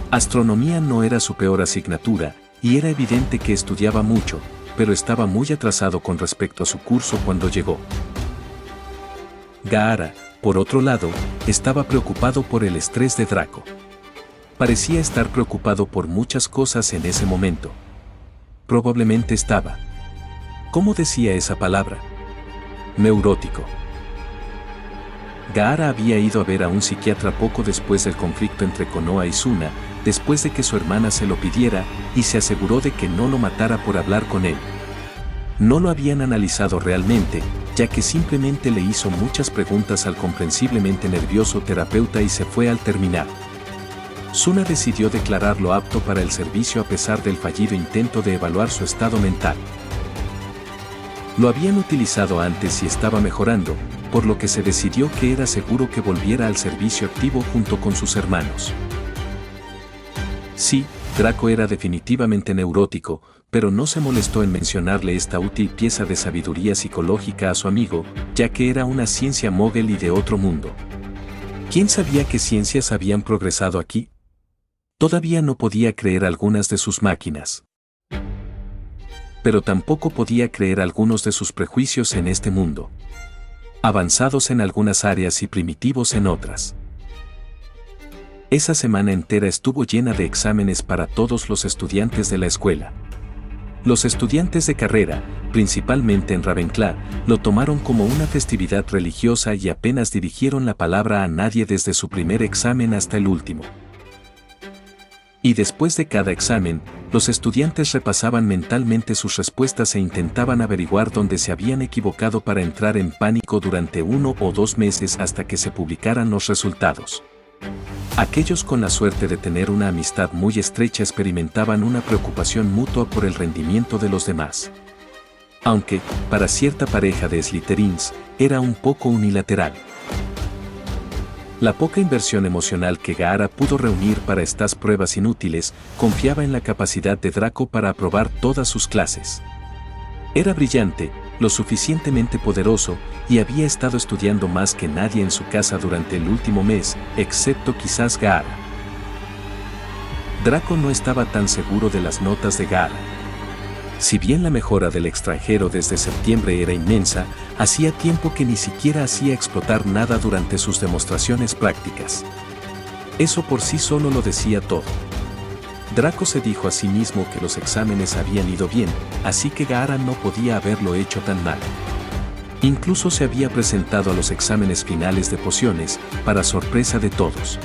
Astronomía no era su peor asignatura, y era evidente que estudiaba mucho, pero estaba muy atrasado con respecto a su curso cuando llegó. Gaara, por otro lado, estaba preocupado por el estrés de Draco. Parecía estar preocupado por muchas cosas en ese momento. Probablemente estaba. ¿Cómo decía esa palabra? Neurótico. Gaara había ido a ver a un psiquiatra poco después del conflicto entre Konoha y Suna, después de que su hermana se lo pidiera, y se aseguró de que no lo matara por hablar con él. No lo habían analizado realmente, ya que simplemente le hizo muchas preguntas al comprensiblemente nervioso terapeuta y se fue al terminar. Suna decidió declararlo apto para el servicio a pesar del fallido intento de evaluar su estado mental. Lo habían utilizado antes y estaba mejorando, por lo que se decidió que era seguro que volviera al servicio activo junto con sus hermanos. Sí, Draco era definitivamente neurótico, pero no se molestó en mencionarle esta útil pieza de sabiduría psicológica a su amigo, ya que era una ciencia mogul y de otro mundo. ¿Quién sabía qué ciencias habían progresado aquí? Todavía no podía creer algunas de sus máquinas. Pero tampoco podía creer algunos de sus prejuicios en este mundo. Avanzados en algunas áreas y primitivos en otras. Esa semana entera estuvo llena de exámenes para todos los estudiantes de la escuela. Los estudiantes de carrera, principalmente en Ravenclaw, lo tomaron como una festividad religiosa y apenas dirigieron la palabra a nadie desde su primer examen hasta el último. Y después de cada examen, los estudiantes repasaban mentalmente sus respuestas e intentaban averiguar dónde se habían equivocado para entrar en pánico durante 1 o 2 meses hasta que se publicaran los resultados. Aquellos con la suerte de tener una amistad muy estrecha experimentaban una preocupación mutua por el rendimiento de los demás. Aunque, para cierta pareja de Slytherins, era un poco unilateral. La poca inversión emocional que Gaara pudo reunir para estas pruebas inútiles confiaba en la capacidad de Draco para aprobar todas sus clases. Era brillante, lo suficientemente poderoso, y había estado estudiando más que nadie en su casa durante el último mes, excepto quizás Gaara. Draco no estaba tan seguro de las notas de Gaara. Si bien la mejora del extranjero desde septiembre era inmensa, hacía tiempo que ni siquiera hacía explotar nada durante sus demostraciones prácticas. Eso por sí solo lo decía todo. Draco se dijo a sí mismo que los exámenes habían ido bien, así que Gaara no podía haberlo hecho tan mal. Incluso se había presentado a los exámenes finales de pociones, para sorpresa de todos.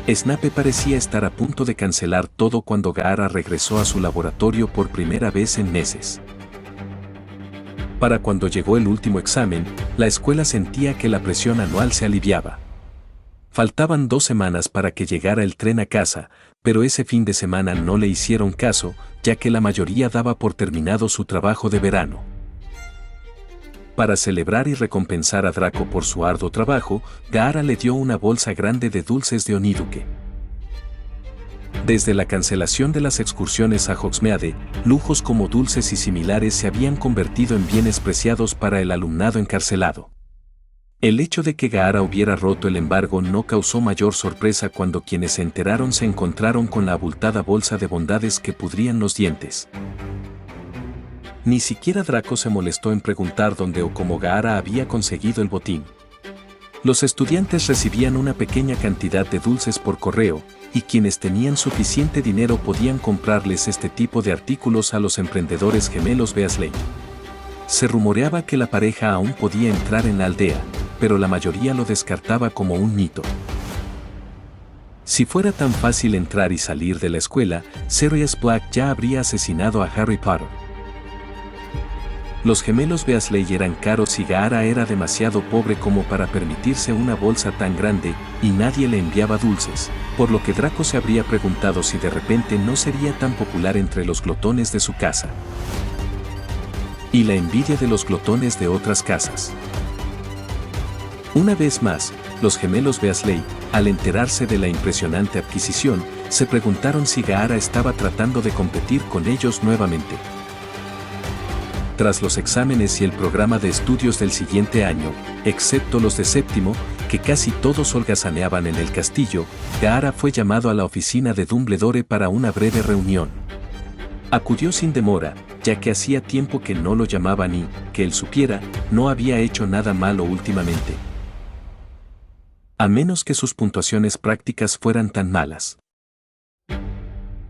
Snape parecía estar a punto de cancelar todo cuando Gaara regresó a su laboratorio por primera vez en meses. Para cuando llegó el último examen, la escuela sentía que la presión anual se aliviaba. Faltaban 2 semanas para que llegara el tren a casa, pero ese fin de semana no le hicieron caso, ya que la mayoría daba por terminado su trabajo de verano. Para celebrar y recompensar a Draco por su arduo trabajo, Gaara le dio una bolsa grande de dulces de Oniduque. Desde la cancelación de las excursiones a Hogsmeade, lujos como dulces y similares se habían convertido en bienes preciados para el alumnado encarcelado. El hecho de que Gaara hubiera roto el embargo no causó mayor sorpresa cuando quienes se enteraron se encontraron con la abultada bolsa de bondades que pudrían los dientes. Ni siquiera Draco se molestó en preguntar dónde o cómo Gaara había conseguido el botín. Los estudiantes recibían una pequeña cantidad de dulces por correo, y quienes tenían suficiente dinero podían comprarles este tipo de artículos a los emprendedores gemelos Weasley. Se rumoreaba que la pareja aún podía entrar en la aldea, pero la mayoría lo descartaba como un mito. Si fuera tan fácil entrar y salir de la escuela, Sirius Black ya habría asesinado a Harry Potter. Los gemelos Weasley eran caros y Gaara era demasiado pobre como para permitirse una bolsa tan grande, y nadie le enviaba dulces, por lo que Draco se habría preguntado si de repente no sería tan popular entre los glotones de su casa. Y la envidia de los glotones de otras casas. Una vez más, los gemelos Weasley, al enterarse de la impresionante adquisición, se preguntaron si Gaara estaba tratando de competir con ellos nuevamente. Tras los exámenes y el programa de estudios del siguiente año, excepto los de séptimo, que casi todos holgazaneaban en el castillo, Gaara fue llamado a la oficina de Dumbledore para una breve reunión. Acudió sin demora, ya que hacía tiempo que no lo llamaban y, que él supiera, no había hecho nada malo últimamente. A menos que sus puntuaciones prácticas fueran tan malas.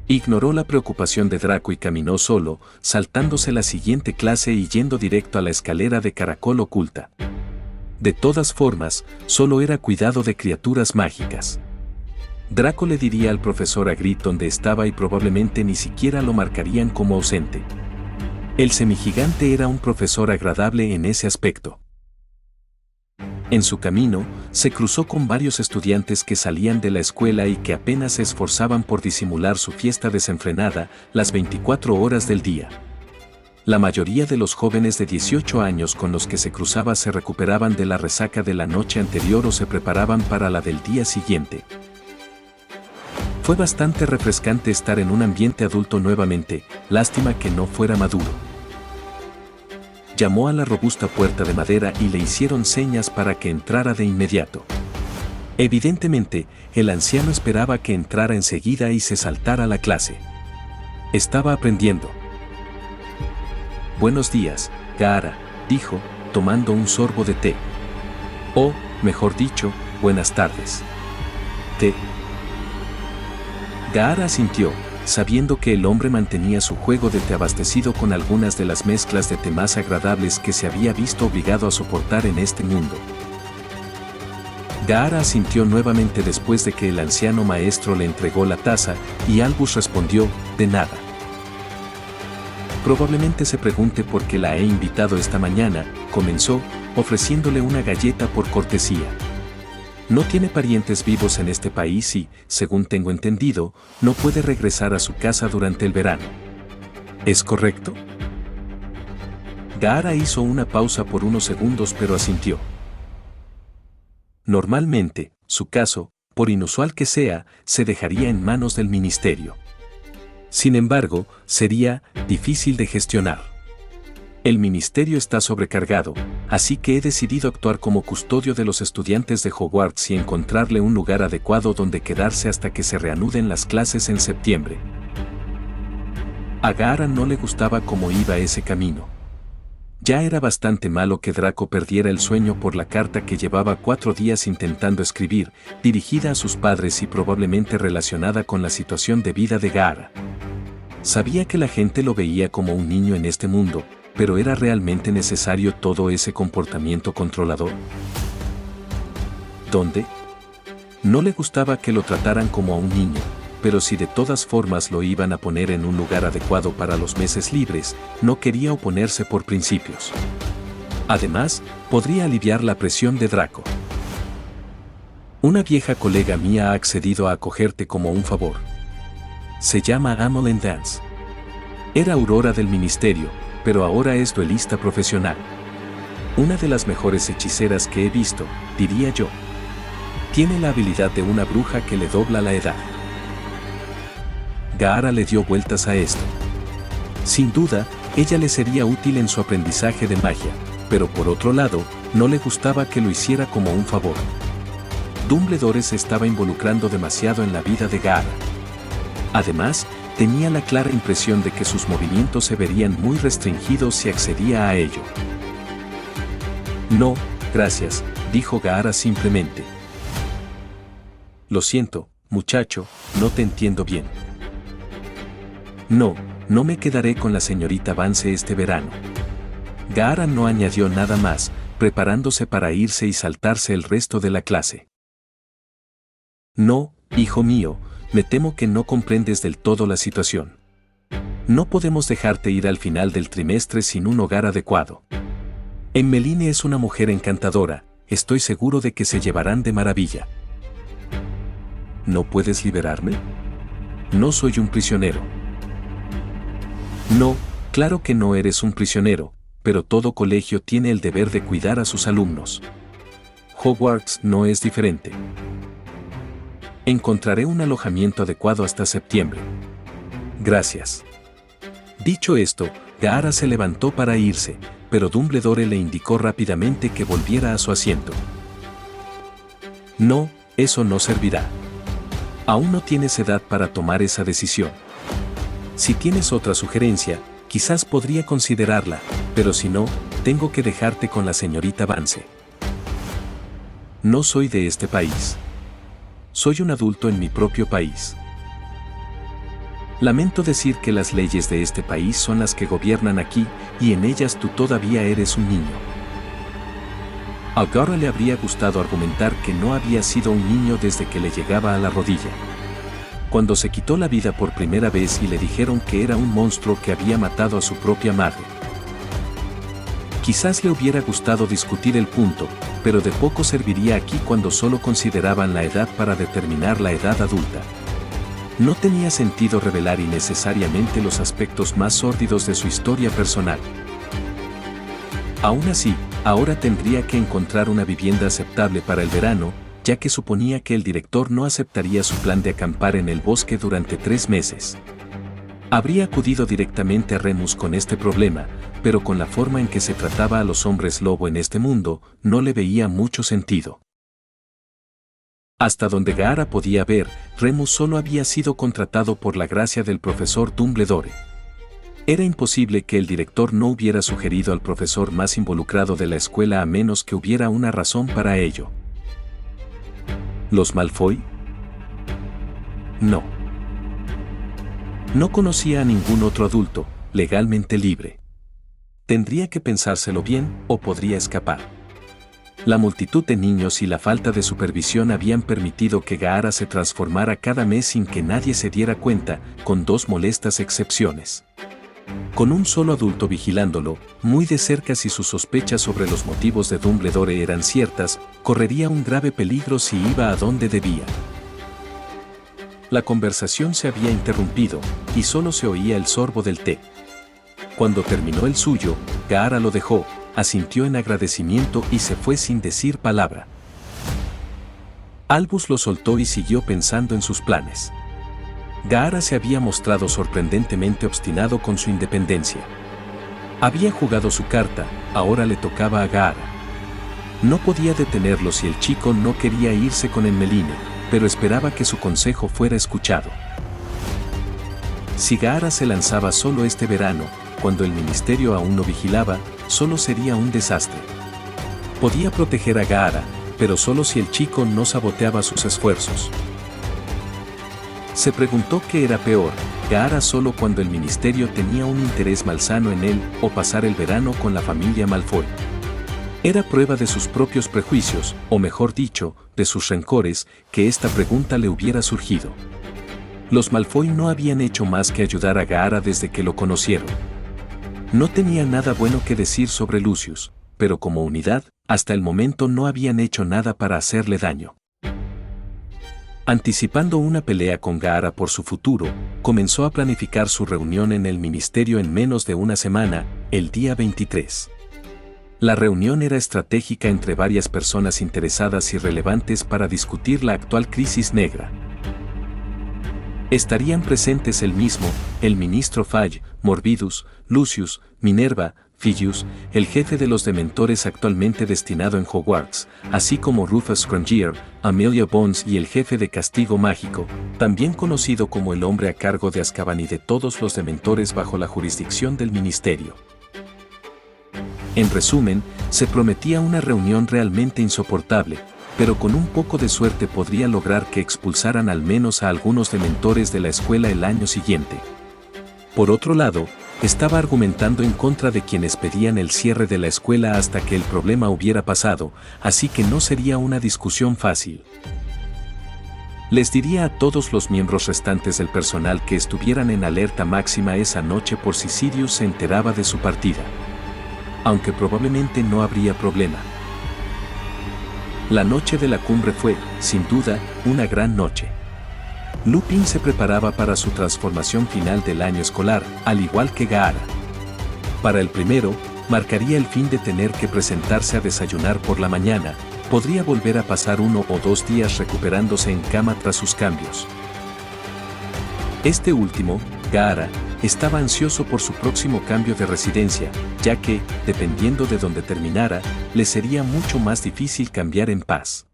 Ignoró la preocupación de Draco y caminó solo, saltándose la siguiente clase y yendo directo a la escalera de caracol oculta. De todas formas, solo era cuidado de criaturas mágicas. Draco le diría al profesor Hagrid dónde estaba y probablemente ni siquiera lo marcarían como ausente. El semigigante era un profesor agradable en ese aspecto. En su camino, se cruzó con varios estudiantes que salían de la escuela y que apenas se esforzaban por disimular su fiesta desenfrenada las 24 horas del día. La mayoría de los jóvenes de 18 años con los que se cruzaba se recuperaban de la resaca de la noche anterior o se preparaban para la del día siguiente. Fue bastante refrescante estar en un ambiente adulto nuevamente, lástima que no fuera maduro. Llamó a la robusta puerta de madera y le hicieron señas para que entrara de inmediato. Evidentemente, el anciano esperaba que entrara enseguida y se saltara la clase. Estaba aprendiendo. «Buenos días, Gaara», dijo, tomando un sorbo de té. O, mejor dicho, buenas tardes. «Té». Gaara asintió, sabiendo que el hombre mantenía su juego de té abastecido con algunas de las mezclas de té más agradables que se había visto obligado a soportar en este mundo. Gaara asintió nuevamente después de que el anciano maestro le entregó la taza, y Albus respondió, «De nada». Probablemente se pregunte por qué la he invitado esta mañana, comenzó, ofreciéndole una galleta por cortesía. No tiene parientes vivos en este país y, según tengo entendido, no puede regresar a su casa durante el verano. ¿Es correcto? Gaara hizo una pausa por unos segundos pero asintió. Normalmente, su caso, por inusual que sea, se dejaría en manos del ministerio. Sin embargo, sería difícil de gestionar. El ministerio está sobrecargado, así que he decidido actuar como custodio de los estudiantes de Hogwarts y encontrarle un lugar adecuado donde quedarse hasta que se reanuden las clases en septiembre. A Gaara no le gustaba cómo iba ese camino. Ya era bastante malo que Draco perdiera el sueño por la carta que llevaba 4 días intentando escribir, dirigida a sus padres y probablemente relacionada con la situación de vida de Gaara. Sabía que la gente lo veía como un niño en este mundo, pero ¿era realmente necesario todo ese comportamiento controlador? ¿Dónde? No le gustaba que lo trataran como a un niño, pero si de todas formas lo iban a poner en un lugar adecuado para los meses libres, no quería oponerse por principios. Además, podría aliviar la presión de Draco. Una vieja colega mía ha accedido a acogerte como un favor. Se llama Amolen Dance. Era Aurora del ministerio, pero ahora es duelista profesional. Una de las mejores hechiceras que he visto, diría yo. Tiene la habilidad de una bruja que le dobla la edad. Gaara le dio vueltas a esto. Sin duda, ella le sería útil en su aprendizaje de magia, pero por otro lado, no le gustaba que lo hiciera como un favor. Dumbledore se estaba involucrando demasiado en la vida de Gaara. Además, tenía la clara impresión de que sus movimientos se verían muy restringidos si accedía a ello. No, gracias, dijo Gaara simplemente. Lo siento, muchacho, no te entiendo bien. No, no me quedaré con la señorita Vance este verano. Gaara no añadió nada más, preparándose para irse y saltarse el resto de la clase. No, hijo mío, me temo que no comprendes del todo la situación. No podemos dejarte ir al final del trimestre sin un hogar adecuado. Emmeline es una mujer encantadora, estoy seguro de que se llevarán de maravilla. ¿No puedes liberarme? No soy un prisionero. No, claro que no eres un prisionero, pero todo colegio tiene el deber de cuidar a sus alumnos. Hogwarts no es diferente. Encontraré un alojamiento adecuado hasta septiembre. Gracias. Dicho esto, Gaara se levantó para irse, pero Dumbledore le indicó rápidamente que volviera a su asiento. No, eso no servirá. Aún no tienes edad para tomar esa decisión. Si tienes otra sugerencia, quizás podría considerarla, pero si no, tengo que dejarte con la señorita Vance. No soy de este país. Soy un adulto en mi propio país. Lamento decir que las leyes de este país son las que gobiernan aquí, y en ellas tú todavía eres un niño. A Gaara le habría gustado argumentar que no había sido un niño desde que le llegaba a la rodilla. Cuando se quitó la vida por primera vez y le dijeron que era un monstruo que había matado a su propia madre. Quizás le hubiera gustado discutir el punto, pero de poco serviría aquí cuando solo consideraban la edad para determinar la edad adulta. No tenía sentido revelar innecesariamente los aspectos más sórdidos de su historia personal. Aún así, ahora tendría que encontrar una vivienda aceptable para el verano, ya que suponía que el director no aceptaría su plan de acampar en el bosque durante 3 meses. Habría acudido directamente a Remus con este problema, pero con la forma en que se trataba a los hombres lobo en este mundo, no le veía mucho sentido. Hasta donde Gaara podía ver, Remus solo había sido contratado por la gracia del profesor Dumbledore. Era imposible que el director no hubiera sugerido al profesor más involucrado de la escuela a menos que hubiera una razón para ello. ¿Los Malfoy? No. No conocía a ningún otro adulto, legalmente libre. Tendría que pensárselo bien, o podría escapar. La multitud de niños y la falta de supervisión habían permitido que Gaara se transformara cada mes sin que nadie se diera cuenta, con 2 molestas excepciones. Con un solo adulto vigilándolo, muy de cerca si sus sospechas sobre los motivos de Dumbledore eran ciertas, correría un grave peligro si iba a donde debía. La conversación se había interrumpido, y solo se oía el sorbo del té. Cuando terminó el suyo, Gaara lo dejó, asintió en agradecimiento y se fue sin decir palabra. Albus lo soltó y siguió pensando en sus planes. Gaara se había mostrado sorprendentemente obstinado con su independencia. Había jugado su carta, ahora le tocaba a Gaara. No podía detenerlo si el chico no quería irse con Emmeline, pero esperaba que su consejo fuera escuchado. Si Gaara se lanzaba solo este verano, cuando el ministerio aún no vigilaba, solo sería un desastre. Podía proteger a Gaara, pero solo si el chico no saboteaba sus esfuerzos. Se preguntó qué era peor, Gaara solo cuando el ministerio tenía un interés malsano en él, o pasar el verano con la familia Malfoy. Era prueba de sus propios prejuicios, o mejor dicho, de sus rencores, que esta pregunta le hubiera surgido. Los Malfoy no habían hecho más que ayudar a Gaara desde que lo conocieron. No tenía nada bueno que decir sobre Lucius, pero como unidad, hasta el momento no habían hecho nada para hacerle daño. Anticipando una pelea con Gaara por su futuro, comenzó a planificar su reunión en el ministerio en menos de una semana, el día 23. La reunión era estratégica entre varias personas interesadas y relevantes para discutir la actual crisis negra. Estarían presentes él mismo, el ministro Fudge, Morbidus, Lucius, Minerva, Filius, el jefe de los dementores actualmente destinado en Hogwarts, así como Rufus Scrimgeour, Amelia Bones y el jefe de castigo mágico, también conocido como el hombre a cargo de Azkaban y de todos los dementores bajo la jurisdicción del ministerio. En resumen, se prometía una reunión realmente insoportable, pero con un poco de suerte podría lograr que expulsaran al menos a algunos dementores de la escuela el año siguiente. Por otro lado, estaba argumentando en contra de quienes pedían el cierre de la escuela hasta que el problema hubiera pasado, así que no sería una discusión fácil. Les diría a todos los miembros restantes del personal que estuvieran en alerta máxima esa noche por si Sirius se enteraba de su partida. Aunque probablemente no habría problema. La noche de la cumbre fue, sin duda, una gran noche. Lupin se preparaba para su transformación final del año escolar, al igual que Gaara. Para el primero, marcaría el fin de tener que presentarse a desayunar por la mañana, podría volver a pasar 1 o 2 días recuperándose en cama tras sus cambios. Este último, Gaara, estaba ansioso por su próximo cambio de residencia, ya que, dependiendo de donde terminara, le sería mucho más difícil cambiar en paz.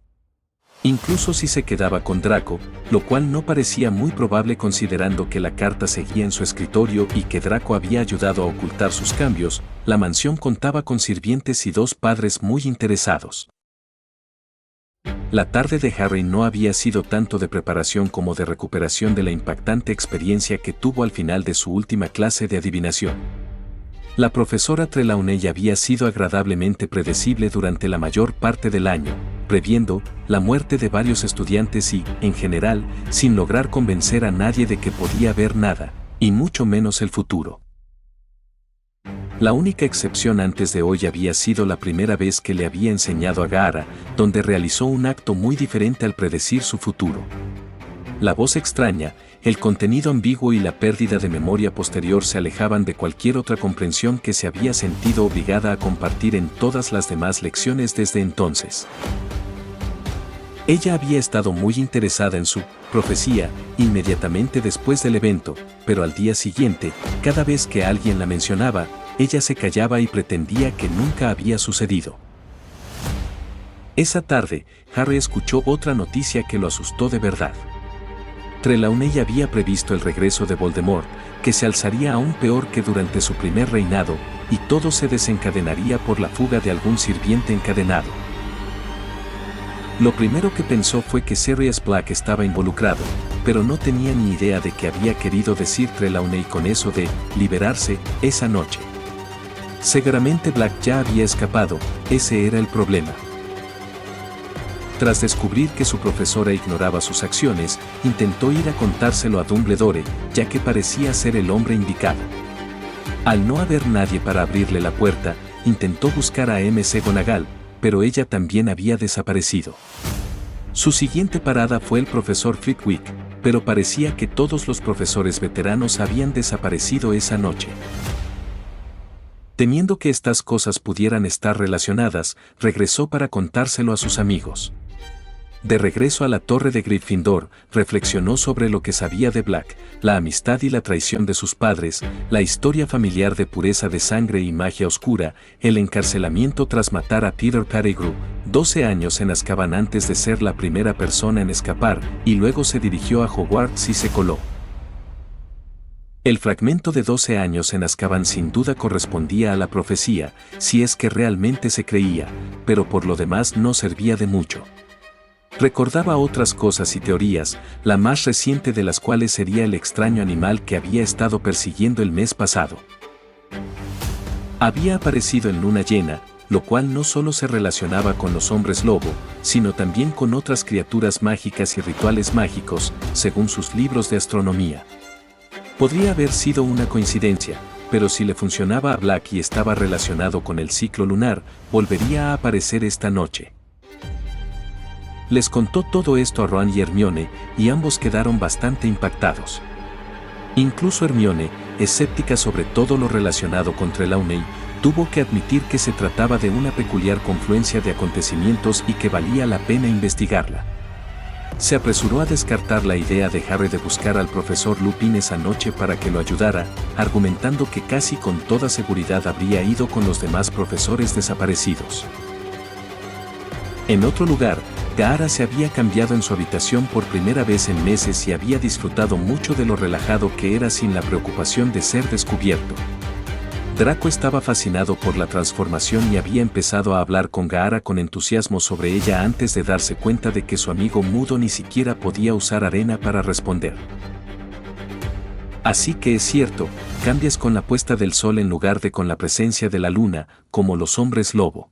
Incluso si se quedaba con Draco, lo cual no parecía muy probable considerando que la carta seguía en su escritorio y que Draco había ayudado a ocultar sus cambios, la mansión contaba con sirvientes y 2 padres muy interesados. La tarde de Harry no había sido tanto de preparación como de recuperación de la impactante experiencia que tuvo al final de su última clase de adivinación. La profesora Trelawney había sido agradablemente predecible durante la mayor parte del año, previendo la muerte de varios estudiantes y, en general, sin lograr convencer a nadie de que podía ver nada, y mucho menos el futuro. La única excepción antes de hoy había sido la primera vez que le había enseñado a Gaara, donde realizó un acto muy diferente al predecir su futuro. La voz extraña, el contenido ambiguo y la pérdida de memoria posterior se alejaban de cualquier otra comprensión que se había sentido obligada a compartir en todas las demás lecciones desde entonces. Ella había estado muy interesada en su profecía inmediatamente después del evento, pero al día siguiente, cada vez que alguien la mencionaba, ella se callaba y pretendía que nunca había sucedido. Esa tarde, Harry escuchó otra noticia que lo asustó de verdad. Trelawney había previsto el regreso de Voldemort, que se alzaría aún peor que durante su primer reinado, y todo se desencadenaría por la fuga de algún sirviente encadenado. Lo primero que pensó fue que Sirius Black estaba involucrado, pero no tenía ni idea de qué había querido decir Trelawney con eso de liberarse esa noche. Seguramente Black ya había escapado, ese era el problema. Tras descubrir que su profesora ignoraba sus acciones, intentó ir a contárselo a Dumbledore, ya que parecía ser el hombre indicado. Al no haber nadie para abrirle la puerta, intentó buscar a McGonagall, pero ella también había desaparecido. Su siguiente parada fue el profesor Flitwick, pero parecía que todos los profesores veteranos habían desaparecido esa noche. Temiendo que estas cosas pudieran estar relacionadas, regresó para contárselo a sus amigos. De regreso a la torre de Gryffindor, reflexionó sobre lo que sabía de Black, la amistad y la traición de sus padres, la historia familiar de pureza de sangre y magia oscura, el encarcelamiento tras matar a Peter Pettigrew, 12 años en Azkaban antes de ser la primera persona en escapar, y luego se dirigió a Hogwarts y se coló. El fragmento de 12 años en Azkaban sin duda correspondía a la profecía, si es que realmente se creía, pero por lo demás no servía de mucho. Recordaba otras cosas y teorías, la más reciente de las cuales sería el extraño animal que había estado persiguiendo el mes pasado. Había aparecido en luna llena, lo cual no solo se relacionaba con los hombres lobo, sino también con otras criaturas mágicas y rituales mágicos, según sus libros de astronomía. Podría haber sido una coincidencia, pero si le funcionaba a Black y estaba relacionado con el ciclo lunar, volvería a aparecer esta noche. Les contó todo esto a Ron y Hermione, y ambos quedaron bastante impactados. Incluso Hermione, escéptica sobre todo lo relacionado con Trelawney, tuvo que admitir que se trataba de una peculiar confluencia de acontecimientos y que valía la pena investigarla. Se apresuró a descartar la idea de Harry de buscar al profesor Lupin esa noche para que lo ayudara, argumentando que casi con toda seguridad habría ido con los demás profesores desaparecidos. En otro lugar, Gaara se había cambiado en su habitación por primera vez en meses y había disfrutado mucho de lo relajado que era sin la preocupación de ser descubierto. Draco estaba fascinado por la transformación y había empezado a hablar con Gaara con entusiasmo sobre ella antes de darse cuenta de que su amigo mudo ni siquiera podía usar arena para responder. Así que es cierto, cambias con la puesta del sol en lugar de con la presencia de la luna, como los hombres lobo.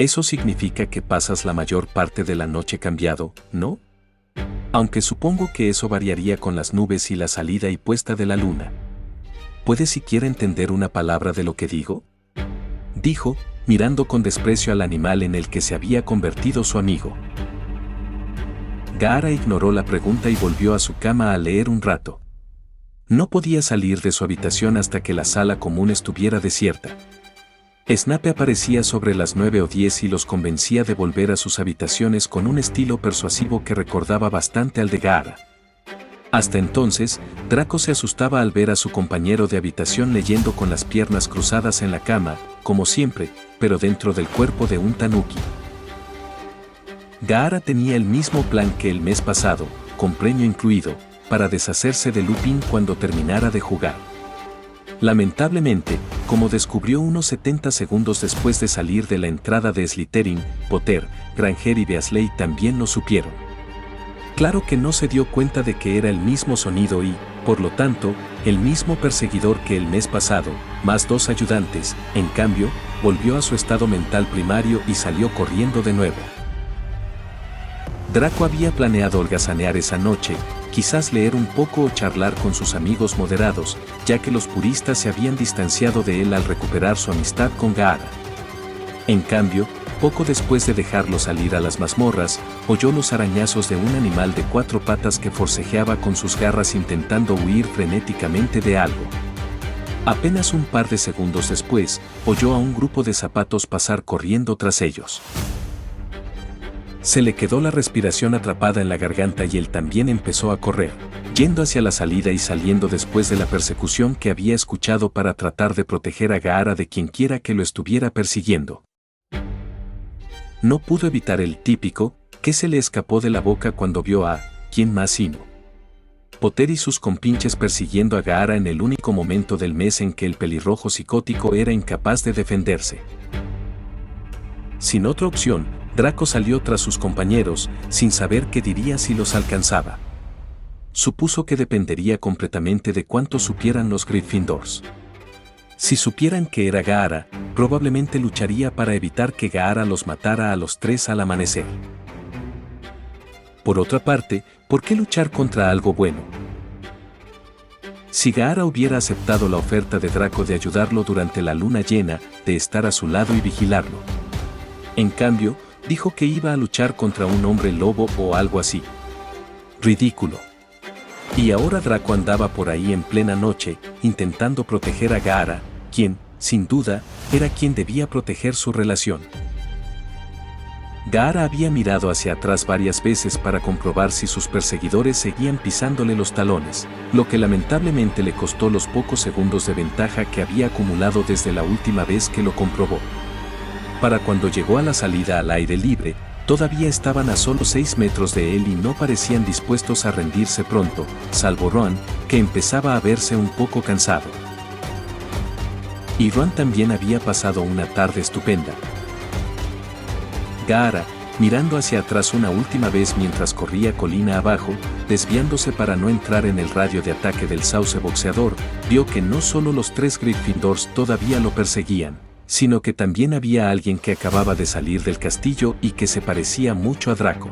Eso significa que pasas la mayor parte de la noche cambiado, ¿no? Aunque supongo que eso variaría con las nubes y la salida y puesta de la luna. ¿Puedes siquiera entender una palabra de lo que digo?, dijo, mirando con desprecio al animal en el que se había convertido su amigo. Gaara ignoró la pregunta y volvió a su cama a leer un rato. No podía salir de su habitación hasta que la sala común estuviera desierta. Snape aparecía sobre las 9 o 10 y los convencía de volver a sus habitaciones con un estilo persuasivo que recordaba bastante al de Gaara. Hasta entonces, Draco se asustaba al ver a su compañero de habitación leyendo con las piernas cruzadas en la cama, como siempre, pero dentro del cuerpo de un tanuki. Gaara tenía el mismo plan que el mes pasado, con premio incluido, para deshacerse de Lupin cuando terminara de jugar. Lamentablemente, como descubrió unos 70 segundos después de salir de la entrada de Slytherin, Potter, Granger y Weasley también lo supieron. Claro que no se dio cuenta de que era el mismo sonido y, por lo tanto, el mismo perseguidor que el mes pasado, más 2 ayudantes, en cambio, volvió a su estado mental primario y salió corriendo de nuevo. Draco había planeado holgazanear esa noche, quizás leer un poco o charlar con sus amigos moderados, ya que los puristas se habían distanciado de él al recuperar su amistad con Gaara. En cambio, poco después de dejarlo salir a las mazmorras, oyó los arañazos de un animal de 4 patas que forcejeaba con sus garras intentando huir frenéticamente de algo. Apenas un par de segundos después, oyó a un grupo de zapatos pasar corriendo tras ellos. Se le quedó la respiración atrapada en la garganta y él también empezó a correr, yendo hacia la salida y saliendo después de la persecución que había escuchado para tratar de proteger a Gaara de quienquiera que lo estuviera persiguiendo. No pudo evitar el típico, que se le escapó de la boca cuando vio a, ¿quién más sino? Potter y sus compinches persiguiendo a Gaara en el único momento del mes en que el pelirrojo psicótico era incapaz de defenderse. Sin otra opción, Draco salió tras sus compañeros, sin saber qué diría si los alcanzaba. Supuso que dependería completamente de cuánto supieran los Gryffindors. Si supieran que era Gaara, probablemente lucharía para evitar que Gaara los matara a los 3 al amanecer. Por otra parte, ¿por qué luchar contra algo bueno? Si Gaara hubiera aceptado la oferta de Draco de ayudarlo durante la luna llena, de estar a su lado y vigilarlo. En cambio, dijo que iba a luchar contra un hombre lobo o algo así. Ridículo. Y ahora Draco andaba por ahí en plena noche, intentando proteger a Gaara, quien, sin duda, era quien debía proteger su relación. Gaara había mirado hacia atrás varias veces para comprobar si sus perseguidores seguían pisándole los talones, lo que lamentablemente le costó los pocos segundos de ventaja que había acumulado desde la última vez que lo comprobó. Para cuando llegó a la salida al aire libre, todavía estaban a solo 6 metros de él y no parecían dispuestos a rendirse pronto, salvo Ron, que empezaba a verse un poco cansado. Y Ron también había pasado una tarde estupenda. Gaara, mirando hacia atrás una última vez mientras corría colina abajo, desviándose para no entrar en el radio de ataque del sauce boxeador, vio que no solo los 3 Gryffindors todavía lo perseguían, sino que también había alguien que acababa de salir del castillo y que se parecía mucho a Draco.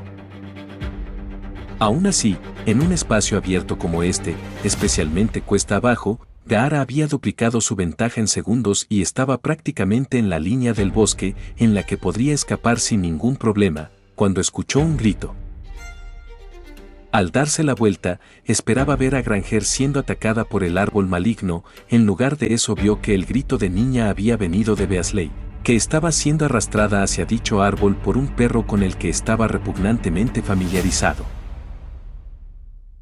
Aún así, en un espacio abierto como este, especialmente cuesta abajo, Gaara había duplicado su ventaja en segundos y estaba prácticamente en la línea del bosque en la que podría escapar sin ningún problema, cuando escuchó un grito. Al darse la vuelta, esperaba ver a Granger siendo atacada por el árbol maligno, en lugar de eso vio que el grito de niña había venido de Weasley, que estaba siendo arrastrada hacia dicho árbol por un perro con el que estaba repugnantemente familiarizado.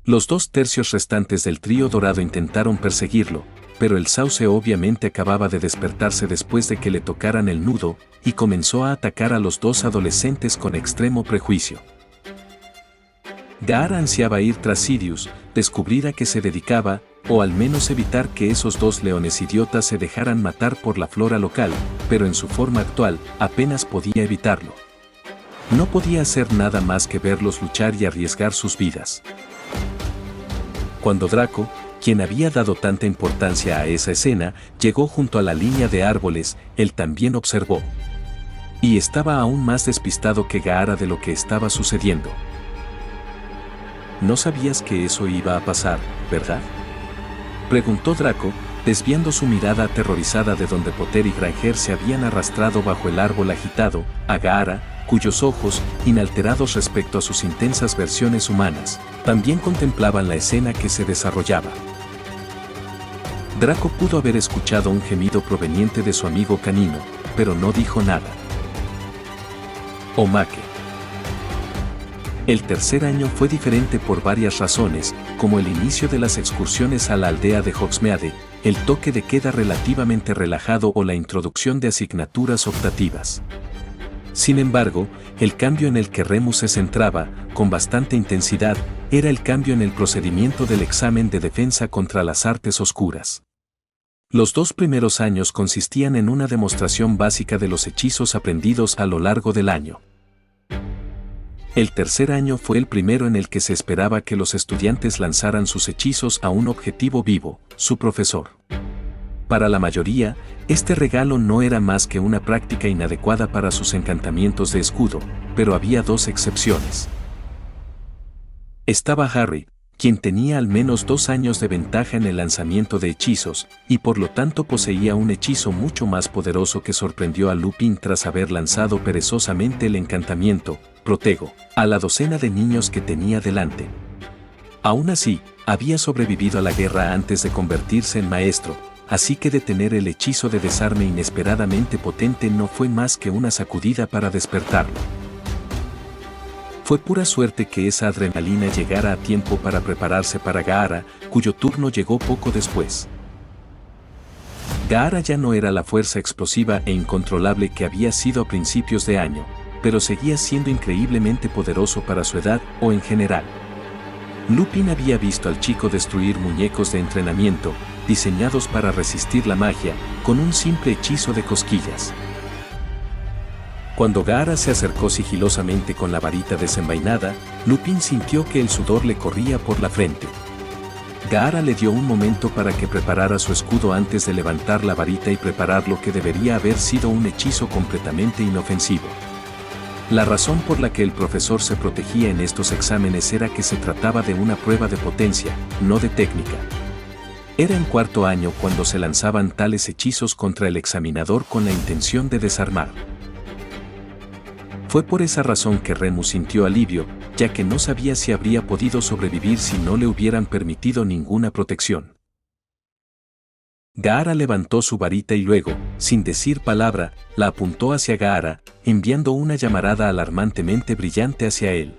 Los 2/3 restantes del trío dorado intentaron perseguirlo, pero el sauce obviamente acababa de despertarse después de que le tocaran el nudo, y comenzó a atacar a los 2 adolescentes con extremo prejuicio. Gaara ansiaba ir tras Sirius, descubrir a qué se dedicaba, o al menos evitar que esos 2 leones idiotas se dejaran matar por la flora local, pero en su forma actual, apenas podía evitarlo. No podía hacer nada más que verlos luchar y arriesgar sus vidas. Cuando Draco, quien había dado tanta importancia a esa escena, llegó junto a la línea de árboles, él también observó. Y estaba aún más despistado que Gaara de lo que estaba sucediendo. «No sabías que eso iba a pasar, ¿verdad?», preguntó Draco, desviando su mirada aterrorizada de donde Potter y Granger se habían arrastrado bajo el árbol agitado, a Gaara, cuyos ojos, inalterados respecto a sus intensas versiones humanas, también contemplaban la escena que se desarrollaba. Draco pudo haber escuchado un gemido proveniente de su amigo canino, pero no dijo nada. Omake. El tercer año fue diferente por varias razones, como el inicio de las excursiones a la aldea de Hogsmeade, el toque de queda relativamente relajado o la introducción de asignaturas optativas. Sin embargo, el cambio en el que Remus se centraba, con bastante intensidad, era el cambio en el procedimiento del examen de defensa contra las artes oscuras. Los 2 primeros años consistían en una demostración básica de los hechizos aprendidos a lo largo del año. El tercer año fue el primero en el que se esperaba que los estudiantes lanzaran sus hechizos a un objetivo vivo, su profesor. Para la mayoría, este regalo no era más que una práctica inadecuada para sus encantamientos de escudo, pero había 2 excepciones. Estaba Harry, quien tenía al menos 2 años de ventaja en el lanzamiento de hechizos, y por lo tanto poseía un hechizo mucho más poderoso que sorprendió a Lupin tras haber lanzado perezosamente el encantamiento, Protego, a la docena de niños que tenía delante. Aún así, había sobrevivido a la guerra antes de convertirse en maestro, así que detener el hechizo de desarme inesperadamente potente no fue más que una sacudida para despertarlo. Fue pura suerte que esa adrenalina llegara a tiempo para prepararse para Gaara, cuyo turno llegó poco después. Gaara ya no era la fuerza explosiva e incontrolable que había sido a principios de año, pero seguía siendo increíblemente poderoso para su edad o en general. Lupin había visto al chico destruir muñecos de entrenamiento, diseñados para resistir la magia, con un simple hechizo de cosquillas. Cuando Gaara se acercó sigilosamente con la varita desenvainada, Lupin sintió que el sudor le corría por la frente. Gaara le dio un momento para que preparara su escudo antes de levantar la varita y preparar lo que debería haber sido un hechizo completamente inofensivo. La razón por la que el profesor se protegía en estos exámenes era que se trataba de una prueba de potencia, no de técnica. Era en 4º año cuando se lanzaban tales hechizos contra el examinador con la intención de desarmar. Fue por esa razón que Remus sintió alivio, ya que no sabía si habría podido sobrevivir si no le hubieran permitido ninguna protección. Gaara levantó su varita y luego, sin decir palabra, la apuntó hacia Gaara, enviando una llamarada alarmantemente brillante hacia él.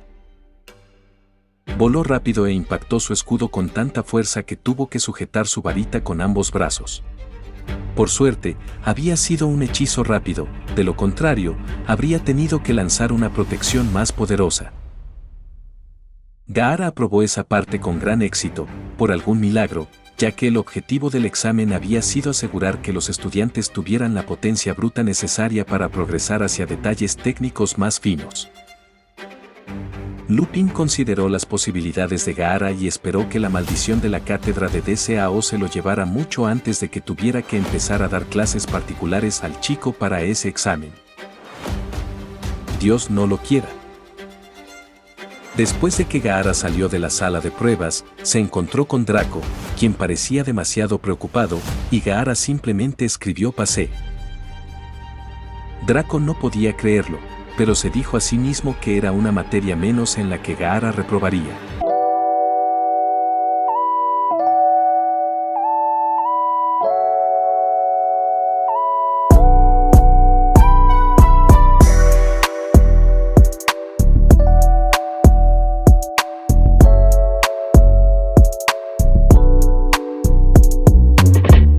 Voló rápido e impactó su escudo con tanta fuerza que tuvo que sujetar su varita con ambos brazos. Por suerte, había sido un hechizo rápido, de lo contrario, habría tenido que lanzar una protección más poderosa. Gaara aprobó esa parte con gran éxito, por algún milagro, ya que el objetivo del examen había sido asegurar que los estudiantes tuvieran la potencia bruta necesaria para progresar hacia detalles técnicos más finos. Lupin consideró las posibilidades de Gaara y esperó que la maldición de la cátedra de DCAO se lo llevara mucho antes de que tuviera que empezar a dar clases particulares al chico para ese examen. Dios no lo quiera. Después de que Gaara salió de la sala de pruebas, se encontró con Draco, quien parecía demasiado preocupado, y Gaara simplemente escribió Passé. Draco no podía creerlo, pero se dijo a sí mismo que era una materia menos en la que Gaara reprobaría.